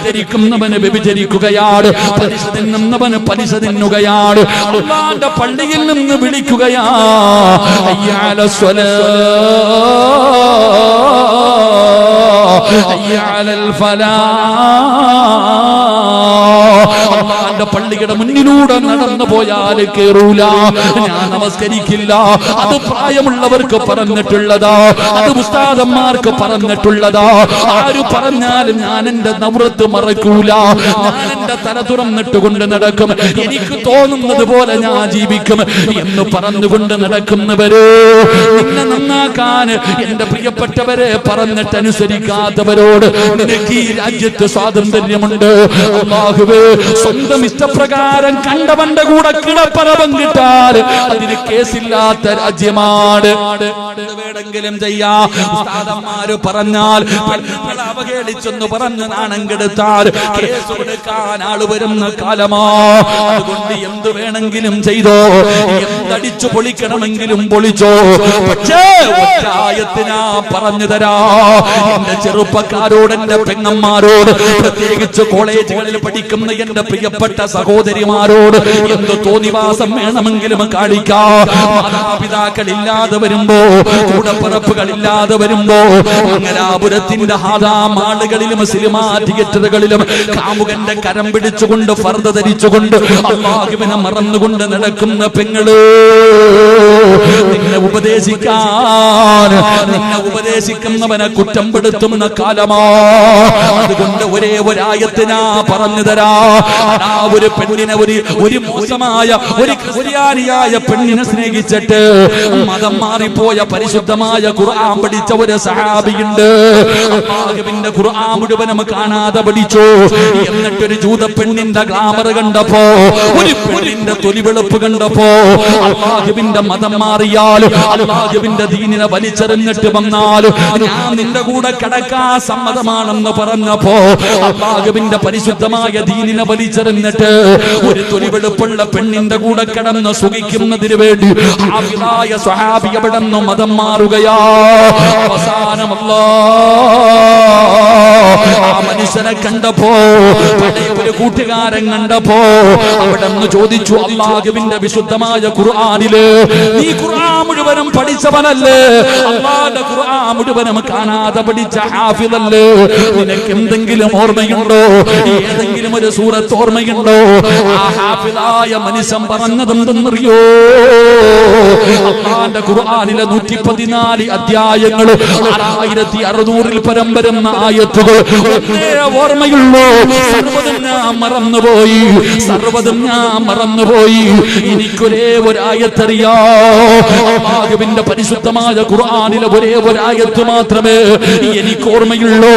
വ്യഭിചരിക്കുന്നവന് വ്യഭിചരിക്കുകയാണ്, പലിശ തിന്നുന്നവന് പലിശ തിന്നുകയാണ്. അല്ലാഹുവിന്റെ പള്ളിയിൽ നിന്ന് വിളിക്കുകയാ ഹയ്യ അലസ് സ്വലാ ഹയ്യ അലൽ ഫലാഹ്. അല്ലാഹുവിന്റെ പള്ളിയുടെ മുന്നിലൂടെ നടന്നു പോയാൽ കേറൂല, ഞാൻ നമസ്കരിക്കില്ല. അത് പ്രായമുള്ളവർക്ക് പറഞ്ഞിട്ടുള്ളതാ, അത് ഉസ്താദന്മാർക്ക് പറഞ്ഞിട്ടുള്ളതാ. ആര് പറഞ്ഞാലും ഞാൻ എന്റെ നവ്രത്ത് മറക്കൂല, ഞാൻ എന്റെ തല തുറന്നിട്ടുകൊണ്ട് നടക്കും, എനിക്ക് തോന്നുന്നത് പോലെ ഞാൻ ജീവിക്കും എന്ന് പറഞ്ഞുകൊണ്ട് നടക്കുന്നവരോ, നിന്നെ നന്നാക്കാൻ എന്റെ പ്രിയപ്പെട്ടവരെ പറഞ്ഞിട്ട് അനുസരിക്കാത്തവരോട് നിനക്ക് ഈ രാജ്യത്ത് സ്വാതന്ത്ര്യമുണ്ട്. അല്ലാഹുവേ, സ്വന്തം ഇഷ്ടപ്രകാരം കണ്ടവന്റെ കൂടെ കിടപ്പറ പങ്കിട്ടാൽ അതിന് കേസില്ലാത്ത രാജ്യമാണ്. വേണമെങ്കിലും ചെയ്യാം. ഉസ്താദന്മാര് പറഞ്ഞാൽ പെണ്ണുങ്ങളെ അവഹേളിച്ചെന്ന് പറഞ്ഞ് നാണം കെടുത്താൽ കേസ് കൊടുക്കാൻ ആള് വരുന്ന കാലമാ. അതുകൊണ്ട് എന്ത് വേണമെങ്കിലും ചെയ്തോ, എന്തടിച്ചു പൊളിക്കണമെങ്കിലും പൊളിച്ചോ. പക്ഷേ ഒറ്റായത്തിനാ പറഞ്ഞു തരാ, എന്റെ ചെറുപ്പക്കാരോട്, എന്റെ പെങ്ങന്മാരോട്, പ്രത്യേകിച്ച് കോളേജുകളിൽ പഠിക്കുന്ന എന്റെ പ്രിയപ്പെട്ട സഹോദരിമാരോട് എന്ത് തോന്നിവാസം വേണമെങ്കിലും കാണിക്കാം. മാതാപിതാക്കൾ ഇല്ലാതെ വരുമ്പോ, കൂടപ്പിറപ്പുകളില്ലാതെ വരുമ്പോ, മംഗലാപുരത്തിന്റെ ഹാദാമാളുകളിലും സിനിമാ തിയേറ്ററുകളിലും കാമുകന്റെ കരം പിടിച്ചുകൊണ്ട് ഫർദ ധരിച്ചുകൊണ്ട് അല്ലാഹുവിനെ മറന്നുകൊണ്ട് നടക്കുന്ന പെങ്ങള്, നിന്നെ ഉപദേശിക്കുന്നവനെ കുറ്റം പെടുത്തുന്ന കാലമാ. അതുകൊണ്ട് ഒരേ ഒരായത്തിനാ പറഞ്ഞു തരാ, ഒരു പെണ്ണിനെ, ഒരു മോശമായ ഒരു ക്രിസ്ത്യാനിയായ പെണ്ണിനെ സ്നേഹിച്ചിട്ട് മതം മാറിപ്പോയ പരിശുദ്ധമായ ഖുർആൻ പഠിച്ച ഒരു സഹാബിയുണ്ട്. അല്ലാഹുവിന്റെ ഖുർആൻ മുഴുവനും കാണാതെ പഠിച്ചു. എന്നിട്ടൊരു ജൂത പെണ്ണിന്റെ ഗ്ലാമർ കണ്ടപ്പോ, ഒരു പെണ്ണിന്റെ തൊലിവെളുപ്പ് കണ്ടപ്പോ, അല്ലാഹുവിന്റെ മതം മാറിയാൽ, അല്ലാഹുവിന്റെ ദീനിനെ വലിച്ചെറിഞ്ഞിട്ട് വന്നാൽ ഞാൻ നിന്റെ കൂടെ കിടക്കാൻ സമ്മതമാണെന്ന് പറഞ്ഞപ്പോ, അല്ലാഹുവിന്റെ പരിശുദ്ധമായ ദീനിനെ വലിച്ചെറിഞ്ഞിട്ട് ഒരു തൊലിവെളുപ്പുള്ള പെണ്ണിന്റെ കൂടെ കിടന്ന് സുഖിക്കുന്നതിന് വേണ്ടി ഹാഫിളായ സ്വഹാബി അവിടെ നിന്ന് മതം മാറുകയാ. അവസാനം ആ മനുഷ്യനെ കണ്ടപ്പോ, പഴയ ഒരു കൂട്ടുകാരൻ കണ്ടപ്പോ അവിടെ നിന്ന് ചോദിച്ചു, അല്ലാഹുവിന്റെ വിശുദ്ധമായ ഖുർആനില് നീ ഖുർആൻ മുഴുവനും പഠിച്ചവനല്ലേ, അല്ലാഹുവിന്റെ ഖുർആൻ മുഴുവനും കാണാതെ പഠിച്ച ഹാഫിളല്ലേ, നിനക്ക് എന്തെങ്കിലും ഓർമ്മയുണ്ടോ, ഏതെങ്കിലും ഒരു സൂറത്ത് ഓർമ്മയുണ്ടോ? ആ ഹാഫിളായ മനുഷ്യൻ പറഞ്ഞതെന്തെന്നറിയോ? അല്ലാഹുവിന്റെ ഖുർആനിലെ 114 അധ്യായങ്ങൾ, 6600 പരം വരുന്ന ആയത്തുകൾ ഓർമ്മയുള്ളൂ. സർവ്വതും ഞാൻ മറന്നുപോയി. എനിക്കൊരേ ഒരായത്തറിയാ. അല്ലാഹുവിന്റെ പരിശുദ്ധമായ ഖുർആനിലെ ഒരേ ഒരായത്ത് മാത്രമേ എനിക്ക് ഓർമ്മയുള്ളൂ.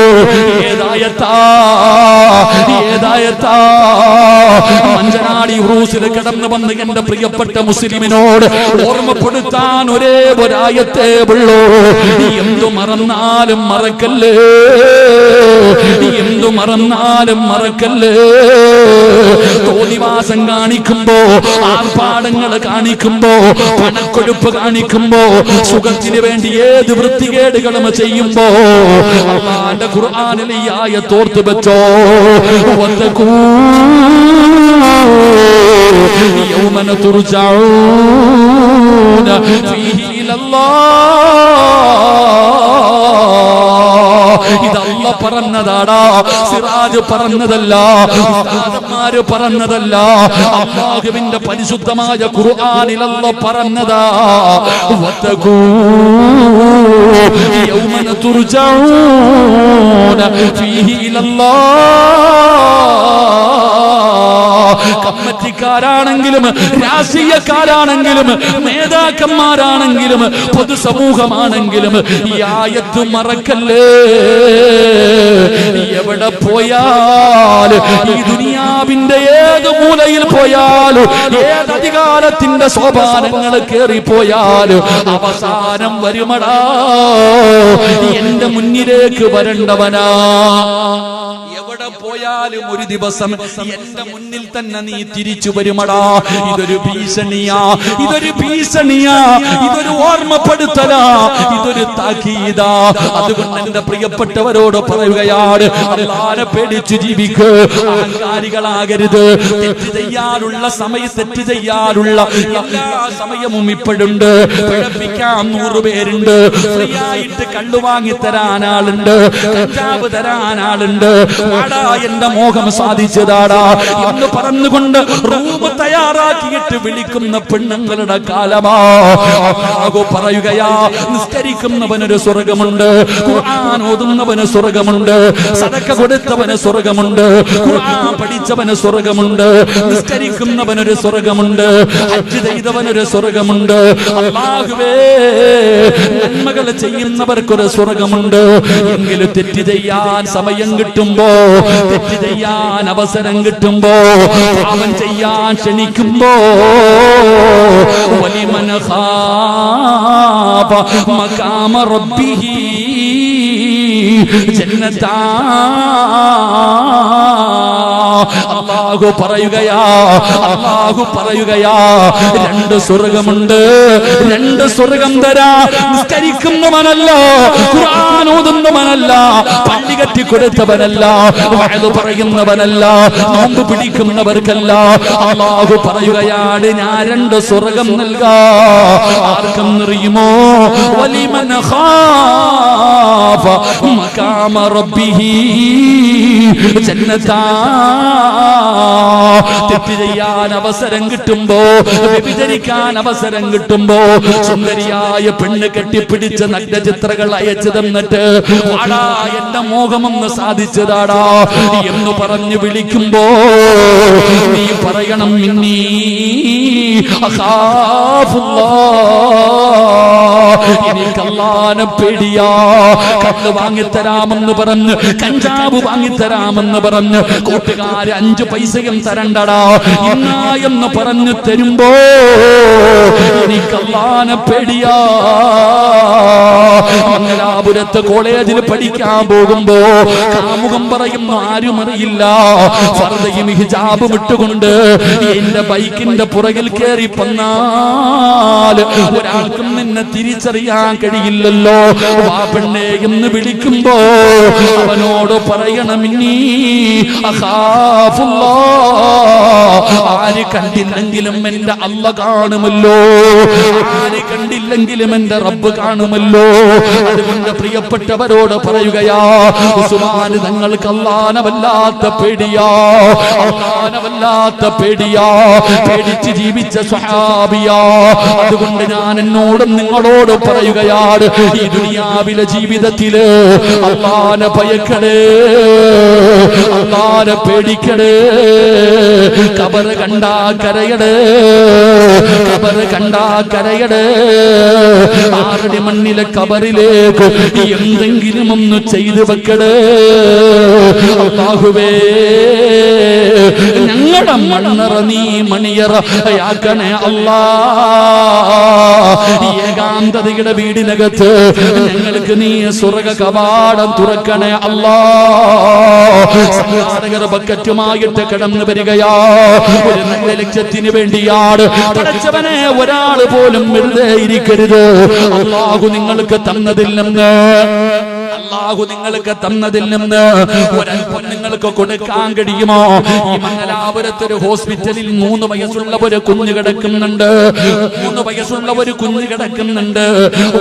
ഏതായത്താ? മഞ്ചനാടി ഉറൂസിൽ കടന്നു വന്ന് എന്റെ പ്രിയപ്പെട്ട മുസ്ലിമിനോട് ഓർമ്മപ്പെടുത്താൻ ഒരേ ഒരായത്തേ ഉള്ളൂ. എന്തു മറന്നാലും മറക്കല്ലേ, എന്തു മറന്നാലും മറക്കല്ലേ. തോന്നിവാസം കാണിക്കുമ്പോ, ആർഭാടങ്ങൾ കാണിക്കുമ്പോ, പണക്കൊഴുപ്പ് കാണിക്കുമ്പോ, സുഖത്തിന് വേണ്ടി ഏത് വൃത്തികേടുകളും ചെയ്യുമ്പോ അല്ലാഹുവിന്റെ ഖുർആനിലെ ഈ ആയത്ത് ഓർത്തു വെച്ചോ. യൗമന തുർജഊന ഫീഹി ഇലല്ലാഹ്. ഇതല്ല പറഞ്ഞതാടാ, സിറാജ് പറഞ്ഞതല്ല, ഉസ്താദന്മാര് പറഞ്ഞതല്ല, അല്ലാഹുവിന്റെ പരിശുദ്ധമായ ഖുർആനിൽ അല്ലാഹ് പറഞ്ഞതാ. വതഖൂ യൗമന തുർജഊന ഫീഹി ഇലല്ലാഹ്. കമ്മിറ്റിക്കാരാണെങ്കിലും രാഷ്ട്രീയക്കാരാണെങ്കിലും നേതാക്കന്മാരാണെങ്കിലും പൊതുസമൂഹമാണെങ്കിലും ഈ ആയത്ത് മറക്കല്ലേ. എവിടെ പോയാലും, ഈ ദുനിയാവിന്റെ ഏത് മൂലയിൽ പോയാലും, ഏത് അധികാരത്തിന്റെ സോപാനങ്ങൾ കേറിപ്പോയാലും അവസാനം വരുമടാ എന്റെ മുന്നിലേക്ക് വരേണ്ടവനാ. എവിടെ എവിടെ പോയാലും ഒരു ദിവസം എന്റെ മുന്നിൽ തന്നെ നീ തിരിച്ചു വരുമടാ. ഇതൊരു ഭീഷണിയാ, ഇതൊരു ഭീഷണിയാ, ഇതൊരു ഓർമ്മപ്പെടുത്തലാ, ഇതൊരു താക്കീതാ. അതുകൊണ്ട് എന്റെ പ്രിയപ്പെട്ടവരോട് പറയുകയാണ്, അല്ലാഹുവിനെ പേടിച്ച് ജീവിക്ക്. അഹങ്കാരികളാകരുത്. തെറ്റ് ചെയ്യാനുള്ള തെറ്റ് ചെയ്യാനുള്ള എല്ലാ സമയവും ഇപ്പോഴുണ്ട്. പിഴപ്പിക്കാൻ 100 പേരുണ്ട്. ഫ്രീ ആയിട്ട് കള്ളു വാങ്ങി തരാൻ ആളുണ്ട്, കഞ്ചാവ് തരാൻ ആളുണ്ട്. ആടാ എന്റെ മോഹം സാധിച്ചതാടാ എന്ന് പറഞ്ഞുകൊണ്ട് റൂം തയ്യാറാക്കിയിട്ട് വിളിക്കുന്ന പെണ്ണുങ്ങളുടെ കാലമാ. അല്ലാഹു പറയുകയാ, നിസ്കരിക്കുന്നവനൊരു സ്വർഗമുണ്ട്, ഖുർആൻ ഓതുന്നവന് സ്വർഗമുണ്ട്, സദഖ കൊടുത്തവന് സ്വർഗമുണ്ട്, ഖുർആൻ പഠിച്ചവന് സ്വർഗമുണ്ട്, നിസ്കരിക്കുന്നവനൊരു സ്വർഗമുണ്ട്, ഹജ്ജ് ചെയ്തവനൊരു സ്വർഗമുണ്ട്. അല്ലാഹുവേ, നന്മകൾ ചെയ്യുന്നവർക്കൊരു സ്വർഗമുണ്ട്. എങ്കിലും തെറ്റ് ചെയ്യാൻ സമയം കിട്ടുമ്പോ, തെറ്റ് ചെയ്യാൻ അവസരം കിട്ടുമ്പോ, പാപം ചെയ്യാൻ ക്ഷണിക്കുമ്പോ, വലിമൻ ഖാഫ മഖാമ റബ്ബിഹി ജന്നതാ. അല്ലാഹു പറയുകയാ, അല്ലാഹു പറയുകയാ, 2 സ്വർഗമുണ്ട്, 2 സ്വർഗം തരാ. നിസ്കരിക്കുന്നവനല്ല, ഖുർആൻ ഓതുന്നവനല്ല, പള്ളി കെട്ടി കൊടുത്തവനല്ല, വഅദ് പറയുന്നവനല്ല, നോമ്പ് പിടിക്കുന്നവർക്കല്ല. അല്ലാഹു പറയുകയാണ്, ഞാൻ 2 സ്വർഗം നൽകാ. ആർക്കെന്നറിയുമോ? വലിമൻ ഖാഫ മഖാമ റബ്ബിഹി ജന്നതാ. തെറ്റ് ചെയ്യാൻ അവസരം കിട്ടുമ്പോ, വ്യഭിചരിക്കാൻ അവസരം കിട്ടുമ്പോ, സുന്ദരിയായ പെണ്ണ് കെട്ടിപ്പിടിച്ച നഗ്നചിത്രങ്ങൾ അയച്ചു തന്നിട്ട് ആടാ എന്റെ മോഹമൊന്ന് സാധിച്ചതാടാ എന്ന് പറഞ്ഞു വിളിക്കുമ്പോ നീ പറയണം, മിന്നീ എനിക്ക് അല്ലാഹുവിനെ പേടിയാ. കള്ള് വാങ്ങിത്തരാമെന്ന് പറഞ്ഞ്, കഞ്ചാവ് വാങ്ങിത്തരാമെന്ന് പറഞ്ഞ് കൂട്ടുകാര് 5 പൈസയും തരണ്ടടാ ഇന്നാ എന്ന് പറഞ്ഞു തരുമ്പോ എനിക്ക് അല്ലാഹുവിനെ പേടിയാ. മംഗലാപുരത്ത് കോളേജിൽ പഠിക്കാൻ പോകുമ്പോ കാമുകം പറയുന്നു, ആരും അറിയില്ല. ഫർദയും ഹിജാബും ഇട്ടുകൊണ്ട് എന്റെ ബൈക്കിന്റെ പുറകിൽ കയറി പന്നാൽ ഒരാൾക്കും നിന്നെ തിരിച്ചറിയാൻ കഴിയില്ലല്ലോ. വാ പെണ്ണേ എന്ന് വിളിക്കുമ്പോ അവനോട് പറയണം, ഇന്നീ അഖാഫുല്ലാഹ്. ആര് കണ്ടില്ലെങ്കിലും എന്റെ അല്ലാഹ് കാണുമല്ലോ, ആര് കണ്ടില്ലെങ്കിലും എന്റെ റബ്ബ് കാണുമല്ലോ. അതുകൊണ്ട് പ്രിയപ്പെട്ടവരോട് പറയുകയാ, ഉസ്മാന് തങ്ങൾക്ക് അല്ലാഹുവിനെ വല്ലാത്ത പേടിയാ, അല്ലാഹുവിനെ വല്ലാത്ത പേടിയാ, പേടിച്ച് ജീവിച്ച സ്വഹാബിയാ. അതുകൊണ്ട് ഞാൻ എന്നോടും നിങ്ങളോടും പറയുകയാണ്, ഈ ദുനിയാവിലെ ജീവിതത്തില് അല്ലാഹുവിനെ ഭയക്കണേ, അല്ലാഹുവിനെ പേടിക്കണേ. ഖബർ കണ്ടാ കരയടേ, ഖബർ കണ്ടാ കരയടേ. 6 മണ്ണിലെ ഖബറിലേക്ക് എന്തെങ്കിലും ഒന്ന് ചെയ്തു വെക്കടേ. അല്ലാഹുവേ, ഞങ്ങളുടെ മണ്ണറ നീ മണിയറയാക്കണേ അല്ലാ. ഏകാന്തതയുടെ വീടിനകത്ത് ഞങ്ങൾക്ക് നീ സ്വർഗ കവാടം തുറക്കണേ അല്ലാ. സംഘാടകർ ബക്കറ്റുമായിട്ട് കടന്നു വരികയാ, ഒരു നല്ല ലക്ഷ്യത്തിന് വേണ്ടിയാണ്. പടച്ചവനെ, ഒരാൾ പോലും വെറുതെ ഇരിക്കരുത്. അല്ലാഹു നിങ്ങൾക്ക് തന്നതിൽ നിന്ന്, അല്ലാഹു നിങ്ങൾക്ക് തന്നതിൽ നിന്ന് ഒരൽപ്പം നിങ്ങൾക്ക് കൊടുക്കാൻ കഴിയുമോ? ഈ മംഗലാപുരത്ത് ഒരു ഹോസ്പിറ്റലിൽ 3 വയസ്സുള്ള ഒരു കുഞ്ഞ് കിടക്കുന്നുണ്ട്, 3 വയസ്സുള്ള ഒരു കുഞ്ഞ് കിടക്കുന്നുണ്ട്.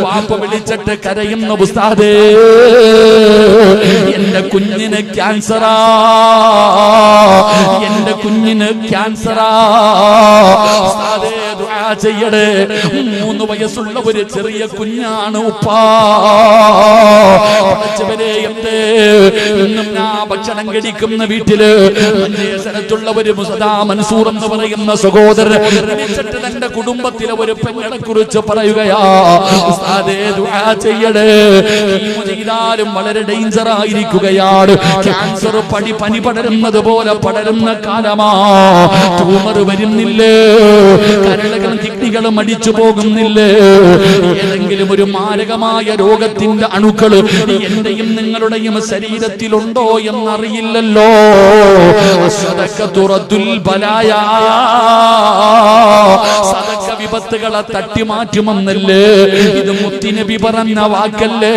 വാപ്പ വിളിച്ചിട്ട് കരയുന്ന, ഉസ്താദേ എന്റെ കുഞ്ഞിന് ക്യാൻസറാ, എന്റെ കുഞ്ഞിന് ക്യാൻസറാ, ഉസ്താദേ ദുആ ചെയ്യടേ. 3 വയസ്സുള്ള ഒരു ചെറിയ കുഞ്ഞാണ് ഉപ്പാ. ഇന്നും ഞാൻ ഭക്ഷണം കഴിക്കുന്ന വീട്ടില് സ്ഥലത്തുള്ള ഒരു മുസദാ മൻസൂർ എന്ന് പറയുന്ന സഹോദരൻ വിളിച്ചിട്ട് തന്റെ കുടുംബത്തിലെ ഒരു പെങ്ങളെ കുറിച്ച് പറയുകയാ, ഉസ്താദേ ദുആ ചെയ്യടേ, ചെയ്താലും വളരെ ഡേഞ്ചർ ആയിരിക്കുകയാണ്. ക്യാൻസർ പനി പടരുന്നത് പോലെ പടരുന്ന കാലമാ. ട്യൂമർ വരുന്നില്ലേ, കരളുകളും കിഡ്നികളും വ്യക്തികൾ മടിച്ചു പോകുന്നില്ലേ? ഏതെങ്കിലും ഒരു മാരകമായ രോഗത്തിന്റെ അണുക്കൾ എന്റെയും നിങ്ങളുടെയും ശരീരത്തിലുണ്ടോ എന്നറിയില്ലല്ലോ. സദക്ക വിപത്തുകളെ തട്ടിമാറ്റുമെന്നല്ലേ ഇത് മുത്തിനബി പറഞ്ഞ വാക്കല്ലേ?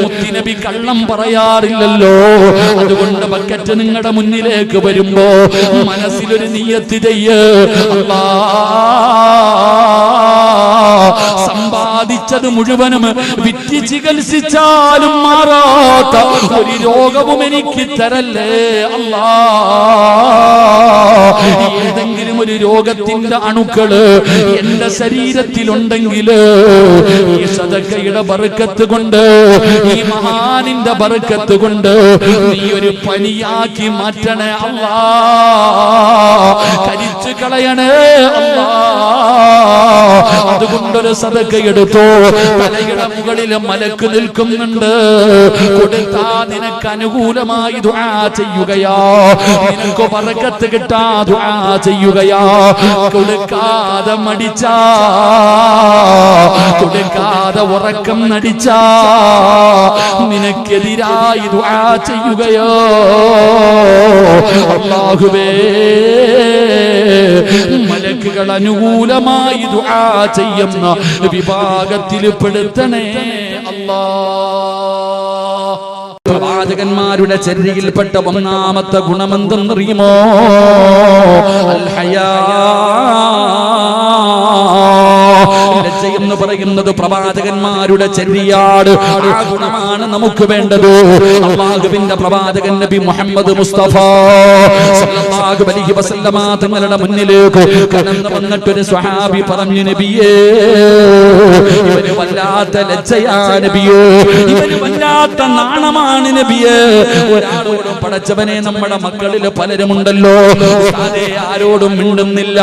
മുത്തിനബി കള്ളം പറയാറില്ലല്ലോ. അതുകൊണ്ട് ബക്കറ്റ് നിങ്ങളുടെ മുന്നിലേക്ക് വരുമ്പോ മനസ്സിലൊരു നിയ്യത്ത് ചെയ്യ്. സമ്പാദിച്ചത് മുഴുവനും വിറ്റ് ചികിത്സിച്ചാലും മാറാത്ത ഒരു രോഗവും എനിക്ക് തരല്ലേ അല്ലാ. ഏതെങ്കിലും ഒരു രോഗത്തിന്റെ അണുക്കള് എന്റെ ശരീരത്തിലുണ്ടെങ്കിൽ ഈ സദഖയുടെ ബർക്കത്ത് കൊണ്ട്, ഈ മഹാനിന്റെ ബർക്കത്ത് കൊണ്ട് നീ ഒരു പനിയാക്കി മാറ്റണേ അല്ലാ. കരിച്ചു കളയണേ അല്ലാ. അതുകൊണ്ടൊരു സദഖ എടുത്തോ. തലയുടെ മുകളിൽ മലക്ക് നിൽക്കുന്നുണ്ട്. കൊടുത്താ നിനക്ക് അനുകൂലമായി ദുആ ചെയ്യുകയാ, നിനക്ക് ബർക്കത്ത് കിട്ടാ ദുആ ചെയ്യുകയാ. കൊടുക്കാതെ മടിച്ചാ, കൊടുക്കാതെ ഉറക്കം നടിച്ചാ നിനക്കെതിരായി ദുആ ചെയ്യുകയോ. അല്ലാഹുവേ, മലക്കുകൾ അനുകൂലമായി ദുആ ചെയ്യുന്ന വിഭാഗത്തിൽ പെടുത്തണേ അല്ലാ. പ്രവാചകന്മാരുടെ ചര്യയിൽപ്പെട്ട ഒന്നാമത്തെ ഗുണമെന്തെന്നറിയുമോ? അൽ ഹയാ. എന്ന് പറയുന്നത് പ്രവാചകന്മാരുടെ ചര്യയാണ്. ആ ഗുണമാണ് നമുക്ക് വേണ്ടത്. അല്ലാഹുവിന്റെ പ്രവാചകൻ നബി മുഹമ്മദ് മുസ്തഫ സല്ലല്ലാഹു അലൈഹി വസല്ലമ തങ്ങളുടെ മുന്നിലേക്ക് കടന്നു വന്നിട്ടൊരു സ്വഹാബി പറഞ്ഞു, നബിയേ, ഇവന് വല്ലാത്ത ലജ്ജയാ നബിയേ, ഇവന് വല്ലാത്ത നാണമാണ് നബിയേ. ഒരാളോടും പടച്ചവനെ, നമ്മുടെ മക്കളിൽ പലരുമുണ്ടല്ലോ, ആരോടും മിണ്ടുന്നില്ല,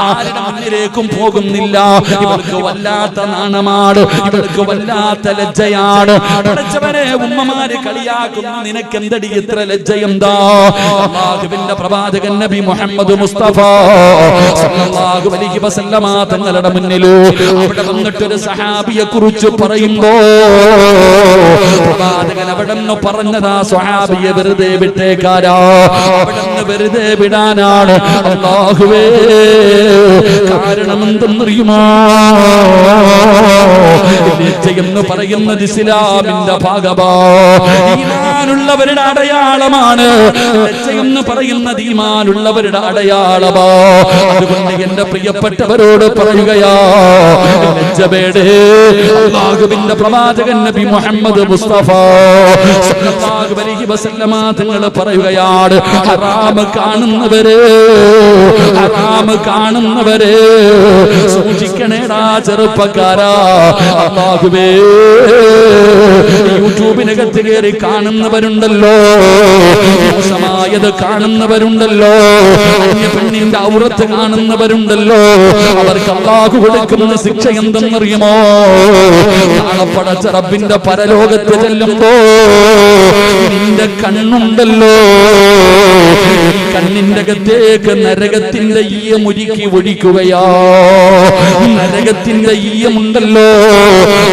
ആരുടെ മുന്നിലേക്കും പോകുന്നില്ല. ഇവർക്ക് വല്ലാത്ത നാണമാണ്, ഇവർക്ക് വല്ലാത്ത ലജ്ജയാണ്. പടച്ചവനെ, ഉമ്മമാര് കളിയാക്കുന്നു, നിനക്ക് എന്തടി ഇത്ര ലജ്ജയെന്താ? അല്ലാഹുവിന്റെ പ്രവാചകൻ നബി മുഹമ്മദ് മുസ്തഫ സല്ലല്ലാഹു അലൈഹി വസല്ലമ തങ്ങളുടെ മുന്നിൽ അവിടെ വന്നിട്ടൊരു സഹാബിയെ കുറിച്ച് പറയുമ്പോ പ്രവാചകൻ അവിടെ നിന്ന് പറഞ്ഞതാ, സ്വഹാബിയെ വെറുതെ വിട്ടേക്കാരാ, അവിടെ നിന്ന് വെറുതെ വിടാനാണ്. അല്ലാഹുവേ, കാരണം എന്തെന്നറിയുമോ? ലജ്ജയെന്ന് പറയുന്നത് ഇസ്ലാമിന്റെ ഭാഗമാ, ഈമാനുള്ളവരുടെ അടയാളമാണ്. ലജ്ജയെന്ന് പറയുന്നത് ഈമാനുള്ളവരുടെ അടയാളമാ. അതുകൊണ്ട് എന്റെ പ്രിയപ്പെട്ടവരോട് പറയുകയാ, ലജ്ജവേടേ. അല്ലാഹുവിന്റെ പ്രവാചകൻ നബി മുഹമ്മദ് മുസ്തഫ സല്ലല്ലാഹു അലൈഹി വസല്ലമ തങ്ങൾ പറയുകയാണ്, ഹറാം കാണുന്നവരെ, ഹറാം കാണുന്നവരെ സൂക്ഷിക്കണേടാ ചെറുപ്പക്കാരാ. അല്ലാഹുവേ, യൂട്യൂബിനകത്ത് കയറി കാണുന്നവരുണ്ടല്ലോ, മോശമായത് കാണുന്നവരുണ്ടല്ലോ, അന്യ പെണ്ണിന്റെ ഔറത്ത് കാണുന്നവരുണ്ടല്ലോ, അവർക്ക് അല്ലാഹു കൊടുക്കുന്ന ശിക്ഷ എന്തെന്നറിയുമോ? നാളെ പടച്ച റബ്ബിന്റെ പരലോകത്ത് ചെല്ലുമ്പോ നിന്റെ കണ്ണുണ്ടല്ലോ, കണ്ണിന്റെ അകത്തേക്ക് നരകത്തിന്റെ ഈയമുരുക്കി ഒഴിക്കുകയാ. നരകത്തിന്റെ ഈയമുണ്ടല്ലോ,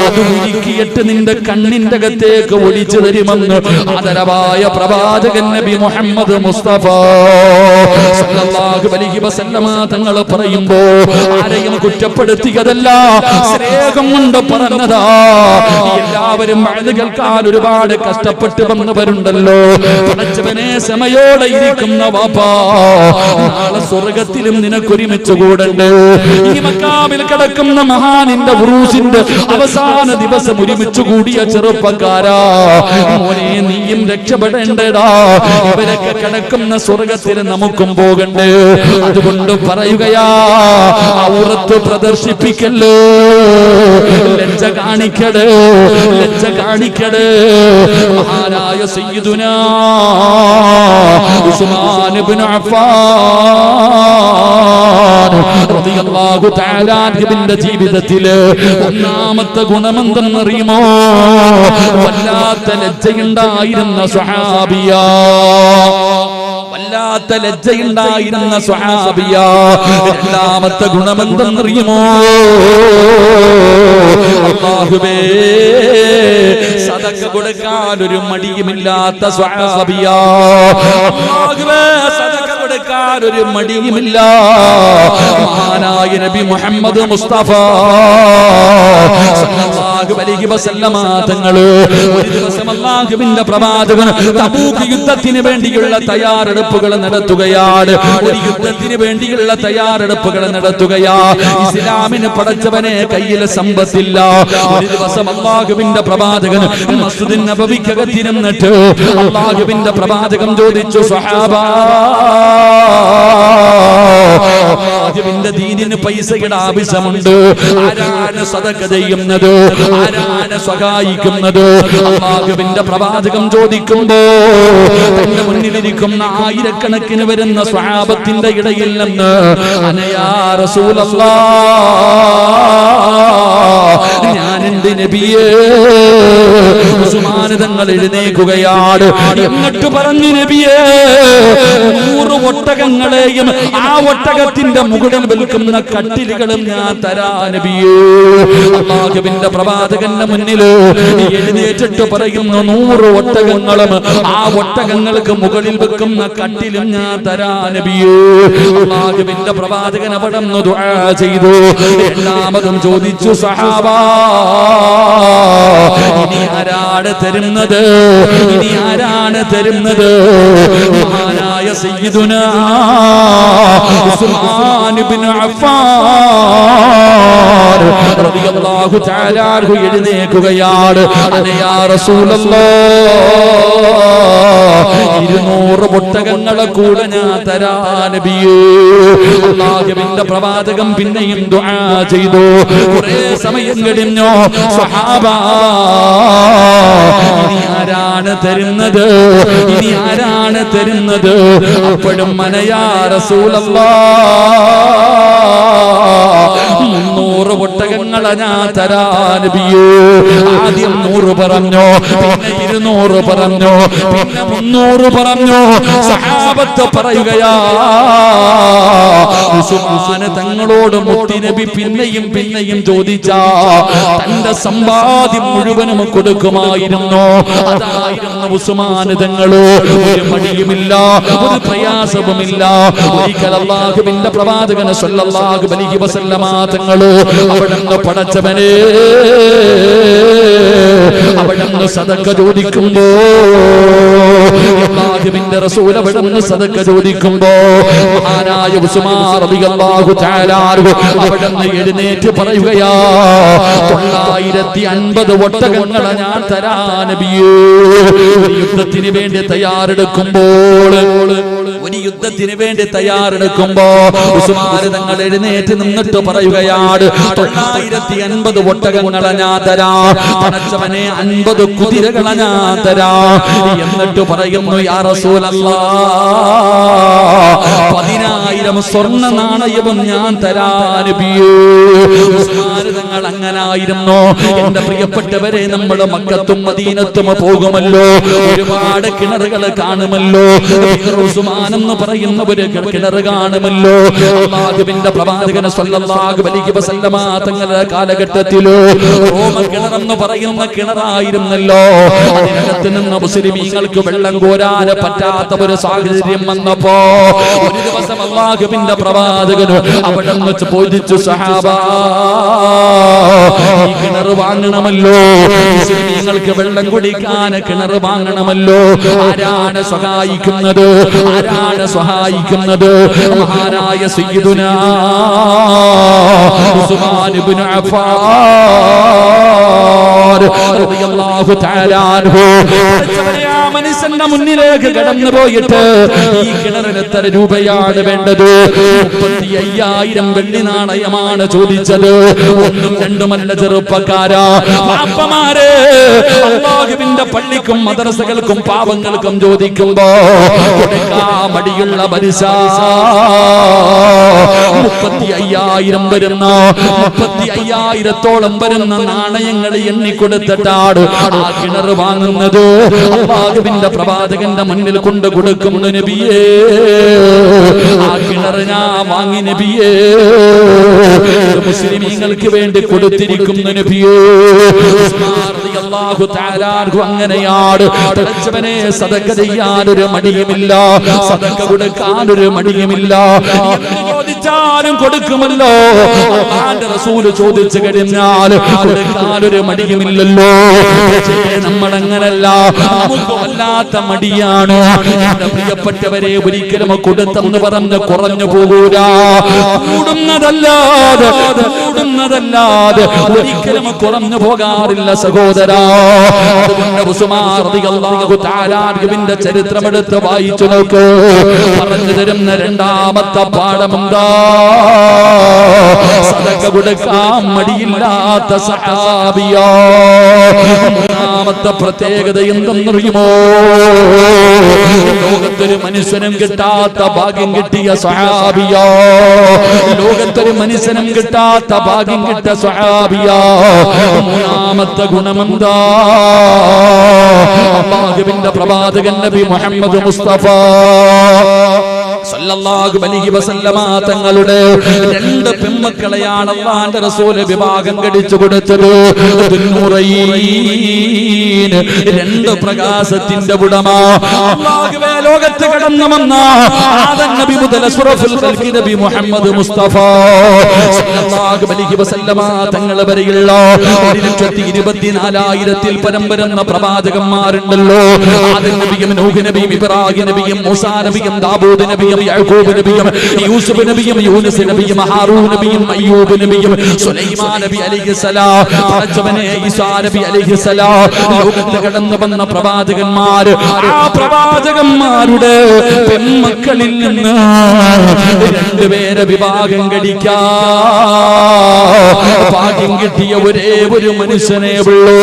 അത് ഉരുക്കിയിട്ട് നിന്റെ കണ്ണിന്റെ അകത്തേക്ക് ഒഴിച്ചു തരുമെന്ന് ആദരവായ പ്രവാചകൻ നബി മുഹമ്മദ് മുസ്തഫ സല്ലല്ലാഹു അലൈഹി വസല്ലമ തങ്ങൾ പറയുമ്പോ ആരെയും കുറ്റപ്പെടുത്തിയതല്ല, സ്നേഹം കൊണ്ട് പറഞ്ഞതാ. എല്ലാവരും വഅദ് കേൾക്കാൻ ഒരുപാട് കഷ്ടപ്പെട്ട് വന്നവരുണ്ടല്ലോ. പടച്ചവനെ, സമയോടെ ഇരിക്കുന്ന വാപ്പാ, നാളെ സ്വർഗത്തിലും നിനക്കൊരുമിച്ച് കൂടണ്ട്. ഈ മക്കാമിൽ കിടക്കുന്ന മഹാനിന്റെ ഉറൂസിന്റെ അവസാന ദിവസം ഒരുമിച്ച് കൂടിയ ചെറുപ്പക്കാരാ, മോനെ, നീയും രക്ഷപ്പെടേണ്ടടാ. ഇവരൊക്കെ കിടക്കുന്ന സ്വർഗത്തിൽ നമുക്കും പോകണ്ടേ. അതുകൊണ്ട് പറയുകയാ, ഔറത്ത് പ്രദർശിപ്പിക്കല്ലേ, ലജ്ജ കാണിക്കടേ, ലജ്ജ കാണിക്കടേ. മഹാനായ സയ്യിദുനാ ഉസ്മാൻ ഇബ്നു അഫ്ഫാൻ റളിയല്ലാഹു തആല അൻഹുവിന്റെ ജീവിതത്തില് ഒന്നാമത്തെ ഗുണമെന്തെന്നറിയുമോ? വല്ലാത്ത ലജ്ജയുണ്ടായിരുന്ന സ്വഹാബിയാ, വല്ലാത്ത വല്ലാത്ത ലജ്ജയുണ്ടായിരുന്ന സ്വഹാബിയ. രണ്ടാമത്തെ ഗുണമെന്തെന്നറിയുമോ? അല്ലാഹുവേ, സദഖ കൊടുക്കാൻ ഒരു മടിയുമില്ലാത്ത സ്വഹാബിയ. അല്ലാഹുവേ, സദഖ കൊടുക്കാൻ ഒരു മടിയുമില്ല. മഹാനായ നബി മുഹമ്മദ് മുസ്തഫ സല്ലല്ലാഹു അലൈഹി വസല്ലമ തങ്ങൾ ഒരു ദിവസം അല്ലാഹുവിന്റെ പ്രവാചകൻ തബൂക്ക് യുദ്ധത്തിന് വേണ്ടിയുള്ള തയ്യാറെടുപ്പുകൾ നടത്തുകയാണ്. ഒരു യുദ്ധത്തിന് വേണ്ടിയുള്ള തയ്യാറെടുപ്പുകൾ നടത്തുകയാ. ഇസ്ലാമിന് പടച്ചവനെ കയ്യിൽ സമ്പത്തില്ല. ഒരു ദിവസം അല്ലാഹുവിന്റെ പ്രവാചകൻ മസ്ജിദുൻ നബവിക്കകത്തിരുന്നിട്ട് അല്ലാഹുവിന്റെ പ്രവാചകൻ ചോദിച്ചു, സ്വഹാബാ, അല്ലാഹുവിന്റെ ദീനിന് പൈസയുടെ ആവശ്യമുണ്ട്. ആരാണ് സദഖ ചെയ്യുന്നത്? ആരാണ് സഹായിക്കുന്നത്? അല്ലാഹുവിന്റെ പ്രവാചകൻ ചോദിക്കുമ്പോ തന്റെ മുന്നിലിരിക്കുന്ന ആയിരക്കണക്കിന് വരുന്ന സ്വഹാബത്തിന്റെ ഇടയിൽ നിന്ന് അനയാ റസൂലല്ലാഹ്, ഞാൻ എന്റെ നബിയേ. ഉസ്മാൻ തങ്ങൾ എഴുന്നേൽക്കുകയാണ്. എന്നിട്ട് പറഞ്ഞു, നബിയേ, 100 ഒട്ടകങ്ങളെയും ആ ഒട്ടകത്തിന്റെ മുകളിൽ വിൽക്കുന്ന കട്ടിലുകളും ഞാൻ തരാ നബിയേ. അല്ലാഹുവിന്റെ പ്രവാചകന്റെ മുന്നിൽ എഴുന്നേറ്റിട്ട് പറയുന്നു, 100 ഒട്ടകങ്ങളും ആ ഒട്ടകങ്ങൾക്ക് മുകളിൽ വെക്കുന്ന കട്ടിലും ഞാൻ തരാ നബിയേ. അല്ലാഹുവിന്റെ പ്രവാചകൻ അവിടെ നിന്ന് ദുആ ചെയ്തു. രണ്ടാമതും ചോദിച്ചു, സഹാബാ, ഇനി ആരാണ് തരുന്നത്? ഇനി ആരാണ് തരുന്നത്? മഹാനായ സയ്യിദുനാ ഉസ്മാൻ ഇബ്നു അഫ്ഫാൻ റളിയല്ലാഹു തആല അൻഹു എഴുന്നേൽക്കുകയാണ്. അനയാ റസൂലല്ലാഹ്, 200 ഒട്ടകങ്ങളെ കൂടെ ഞാൻ തരാ നബിയേ. അല്ലാഹുവിന്റെ പ്രവാചകൻ പിന്നെയും ദുആ ചെയ്തു. കുറേ സമയം കഴിഞ്ഞു. സ്വഹാബാ, ഇനി ആരാണ് തരുന്നത്? ഇനി ആരാണ് തരുന്നത്? അപ്പോഴും അനയാ റസൂലല്ലാഹ്, 300 ഒട്ടകങ്ങളെ ഞാൻ തരാ നബിയേ. ആദ്യം 100 പറഞ്ഞു, പിന്നെ 200 പറഞ്ഞു, പിന്നെ 300 പറഞ്ഞു. സഹാബത്ത് പറയുകയാ, ഉസ്മാൻ തങ്ങളോട് മുത്തുനബി പിന്നെയും പിന്നെയും ചോദിച്ചാ തന്റെ സമ്പാദ്യം മുഴുവനും കൊടുക്കുമായിരുന്നു. അതായിരുന്നു ഉസ്മാൻ തങ്ങള്. ഒരു മടിയുമില്ല, ഒരു പ്രയാസവുമില്ല. ഒരിക്കൽ അല്ലാഹുവിന്റെ പ്രവാചകൻ സ്വല്ലല്ലാഹു അലൈഹി വസല്ലമ തങ്ങള് അവിടുന്ന് പടച്ചവനെ, അവിടുന്ന് സദഖ ചോദിക്കുമ്പോ, അല്ലാഹുവിന്റെ റസൂൽ അവിടുന്ന് സദഖ ചോദിക്കുമ്പോ മഹാനായ ഉസ്മാൻ റളിയല്ലാഹു തആല അൻഹു അവിടുന്ന് എഴുന്നേറ്റ് പറയുകയാ, 950 ഒട്ടകങ്ങളെ ഞാൻ തരാ നബിയേ. യുദ്ധത്തിന് വേണ്ടി തയ്യാറെടുക്കുമ്പോൾ ഉസ്മാൻ തങ്ങൾ എഴുന്നേറ്റ് നിന്നിട്ട് പറയുകയാണ്, 950 ഒട്ടകങ്ങളെ ഞാൻ തരാ, പടച്ചവനെ 50 കുതിരകളെ ഞാൻ തരാ. എന്നിട്ട് പറയുന്നു, യാ റസൂലല്ലാഹ്, 10,000 സ്വർണ്ണ നാണയവും ഞാൻ തരാ നബിയേ. ഉസ്മാൻ തങ്ങൾ അങ്ങനായിരുന്നു. എന്റെ പ്രിയപ്പെട്ടവരെ, നമ്മൾ മക്കത്തും മദീനത്തും പോകുമല്ലോ, ഒരുപാട് കിണറുകൾ കാണുമല്ലോ. ഉസ്മാൻ എന്ന് പറയുന്ന ഒരു കിണർ കാണുമല്ലോ. അല്ലാഹുവിന്റെ പ്രവാചകൻ സ്വല്ലല്ലാഹു അലൈഹി വസല്ലമ തങ്ങളുടെ കാലഘട്ടത്തിലോ റോമ കിണറെന്ന് പറയുന്ന കിണറായിരുന്നല്ലോ. അതിനകത്ത് നിന്ന് മുസ്ലിമീങ്ങൾക്ക് വെള്ളം കോരാൻ പറ്റാത്ത ഒരു സാഹചര്യം വന്നപ്പോ ഒരു ദിവസം അല്ലാഹുവിന്റെ പ്രവാചകൻ അവിടെ നിന്ന് ചോദിച്ചു, സഹാബാ, ഈ കിണർ വാങ്ങണമല്ലോ, മുസ്ലിമീങ്ങൾക്ക് വെള്ളം കുടിക്കാൻ കിണർ വാങ്ങണമല്ലോ. ആരാണ് സഹായിക്കുന്നത്? ആരാണ് സഹായിക്കുന്നത്? മഹാനായ സയ്യിദുനാ ഉസ്മാൻ ഇബ്നു അഫ്ഫാൻ റളിയല്ലാഹു തആല അൻഹു മനുഷ്യന്റെ മുന്നിലേക്ക് കടന്നു പോയിട്ട്, ഈ കിണറിന് എത്ര രൂപയാണ് വേണ്ടത്? 35,000 വെള്ളി നാണയമാണ് ചോദിച്ചത്. ഒന്നും രണ്ടുമല്ല ചെറുപ്പക്കാരാ, പാപ്പമാരെ, അല്ലാഹുവിന്റെ പള്ളിക്കും മദ്രസകൾക്കും പാവങ്ങൾക്കും ചോദിക്കുമ്പോ കൊടുക്കാൻ മടി മടിയുള്ള മനുഷ്യ 35,000 വരുന്ന 35,000-ഓളം വരുന്ന നാണയങ്ങൾ എണ്ണിക്കൊടുത്തിട്ടാണ് ആ കിണർ വാങ്ങുന്നത്. അല്ലാഹുവിന്റെ പ്രവാചകന്റെ മുന്നിൽ കൊണ്ട് കൊടുക്കുന്നു. നബിയേ, ആ കിണർ ഞാൻ വാങ്ങി നബിയേ, മുസ്ലിമീങ്ങൾക്ക് വേണ്ടി കൊടുത്തിരിക്കുന്നു നബിയേ. അങ്ങനെയാണ് പഠിച്ചവനെ സദഖ ചെയ്യാനൊരു മടിയുമില്ല, സദഖ കൊടുക്കാനൊരു മടിയുമില്ല. ചോദിച്ചാലും കൊടുക്കുമല്ലോ. അല്ലാഹുവിന്റെ റസൂൽ ചോദിച്ചു കഴിഞ്ഞാൽ കൊടുക്കാനൊരു മടിയുമില്ലല്ലോ. നമ്മളങ്ങനല്ല, നമുക്ക് വല്ലാത്ത മടിയാണ്. എന്റെ പ്രിയപ്പെട്ടവരെ, ഒരിക്കലും കൊടുത്തെന്ന് പറഞ്ഞ് കുറഞ്ഞു പോകൂല. കൂടുന്നതല്ലാതെ ഒരിക്കലും കുറഞ്ഞു പോകാറില്ല സഹോദരാ. അതുകൊണ്ട് ഉസ്മാൻ റളിയല്ലാഹു തആല അൻഹുവിന്റെ ചരിത്രമെടുത്ത് വായിച്ചു നോക്ക്. പറഞ്ഞു തരുന്ന രണ്ടാമത്തെ പാഠമെന്താ? സദഖ കൊടുക്കാൻ മടിയില്ലാത്ത സഹാബിയാ. മൂന്നാമത്തെ പ്രത്യേകത എന്തെന്നറിയുമോ? ലോകത്തൊരു മനുഷ്യനും കിട്ടാത്ത ഭാഗ്യം കിട്ടിയ സഹാബിയാ. ലോകത്തൊരു മനുഷ്യനും കിട്ടാത്ത ഭാഗ്യം കിട്ടിയ സഹാബിയാ. മൂന്നാമത്തെ ഗുണമെന്താ? അല്ലാഹുവിന്റെ പ്രവാചകൻ നബി മുഹമ്മദ് മുസ്തഫ സല്ലല്ലാഹു അലൈഹി വസല്ലമ തങ്ങളുടെ 2 പെൺമക്കളെയാണ് അല്ലാഹുവിന്റെ റസൂൽ വിവാഹം കഴിച്ചു കൊടുത്തത്. 2 പ്രകാശത്തിന്റെ ഉടമ. അല്ലാഹുവേ, ലോകത്ത് കടന്നു വന്ന ആദം നബി മുതൽ അഷ്റഫുൽ ഖൽഖി നബി മുഹമ്മദ് മുസ്തഫ സല്ലല്ലാഹു അലൈഹി വസല്ലമ തങ്ങൾ വരെയുള്ള 1,24,000-ൽ പരം വരുന്ന പ്രവാചകന്മാരുണ്ടല്ലോ. ആദം നബിയും നൂഹ് നബിയും ഇബ്രാഹിം നബിയും മൂസാ നബിയും ദാവൂദ് നബിയും യാക്കൂബ് നബിയും യൂസുഫ് നബിയും യൂനുസ് നബിയും ഹാറൂൻ നബിയും അയ്യൂബ് നബിയും സുലൈമാൻ നബി അലൈഹിസ്സലാം, പടച്ചവനെ ഈസാ നബി അലൈഹിസ്സലാം, ലോകത്ത് കടന്നു വന്ന പ്രവാചകന്മാർ. ആ പ്രവാചകന്മാരുടെ പെൺമക്കളിൽ നിന്ന് 2 പേരെ വിവാഹം കഴിക്കാൻ ഭാഗ്യം കിട്ടിയ ഒരേ ഒരു മനുഷ്യനേ ഉള്ളൂ.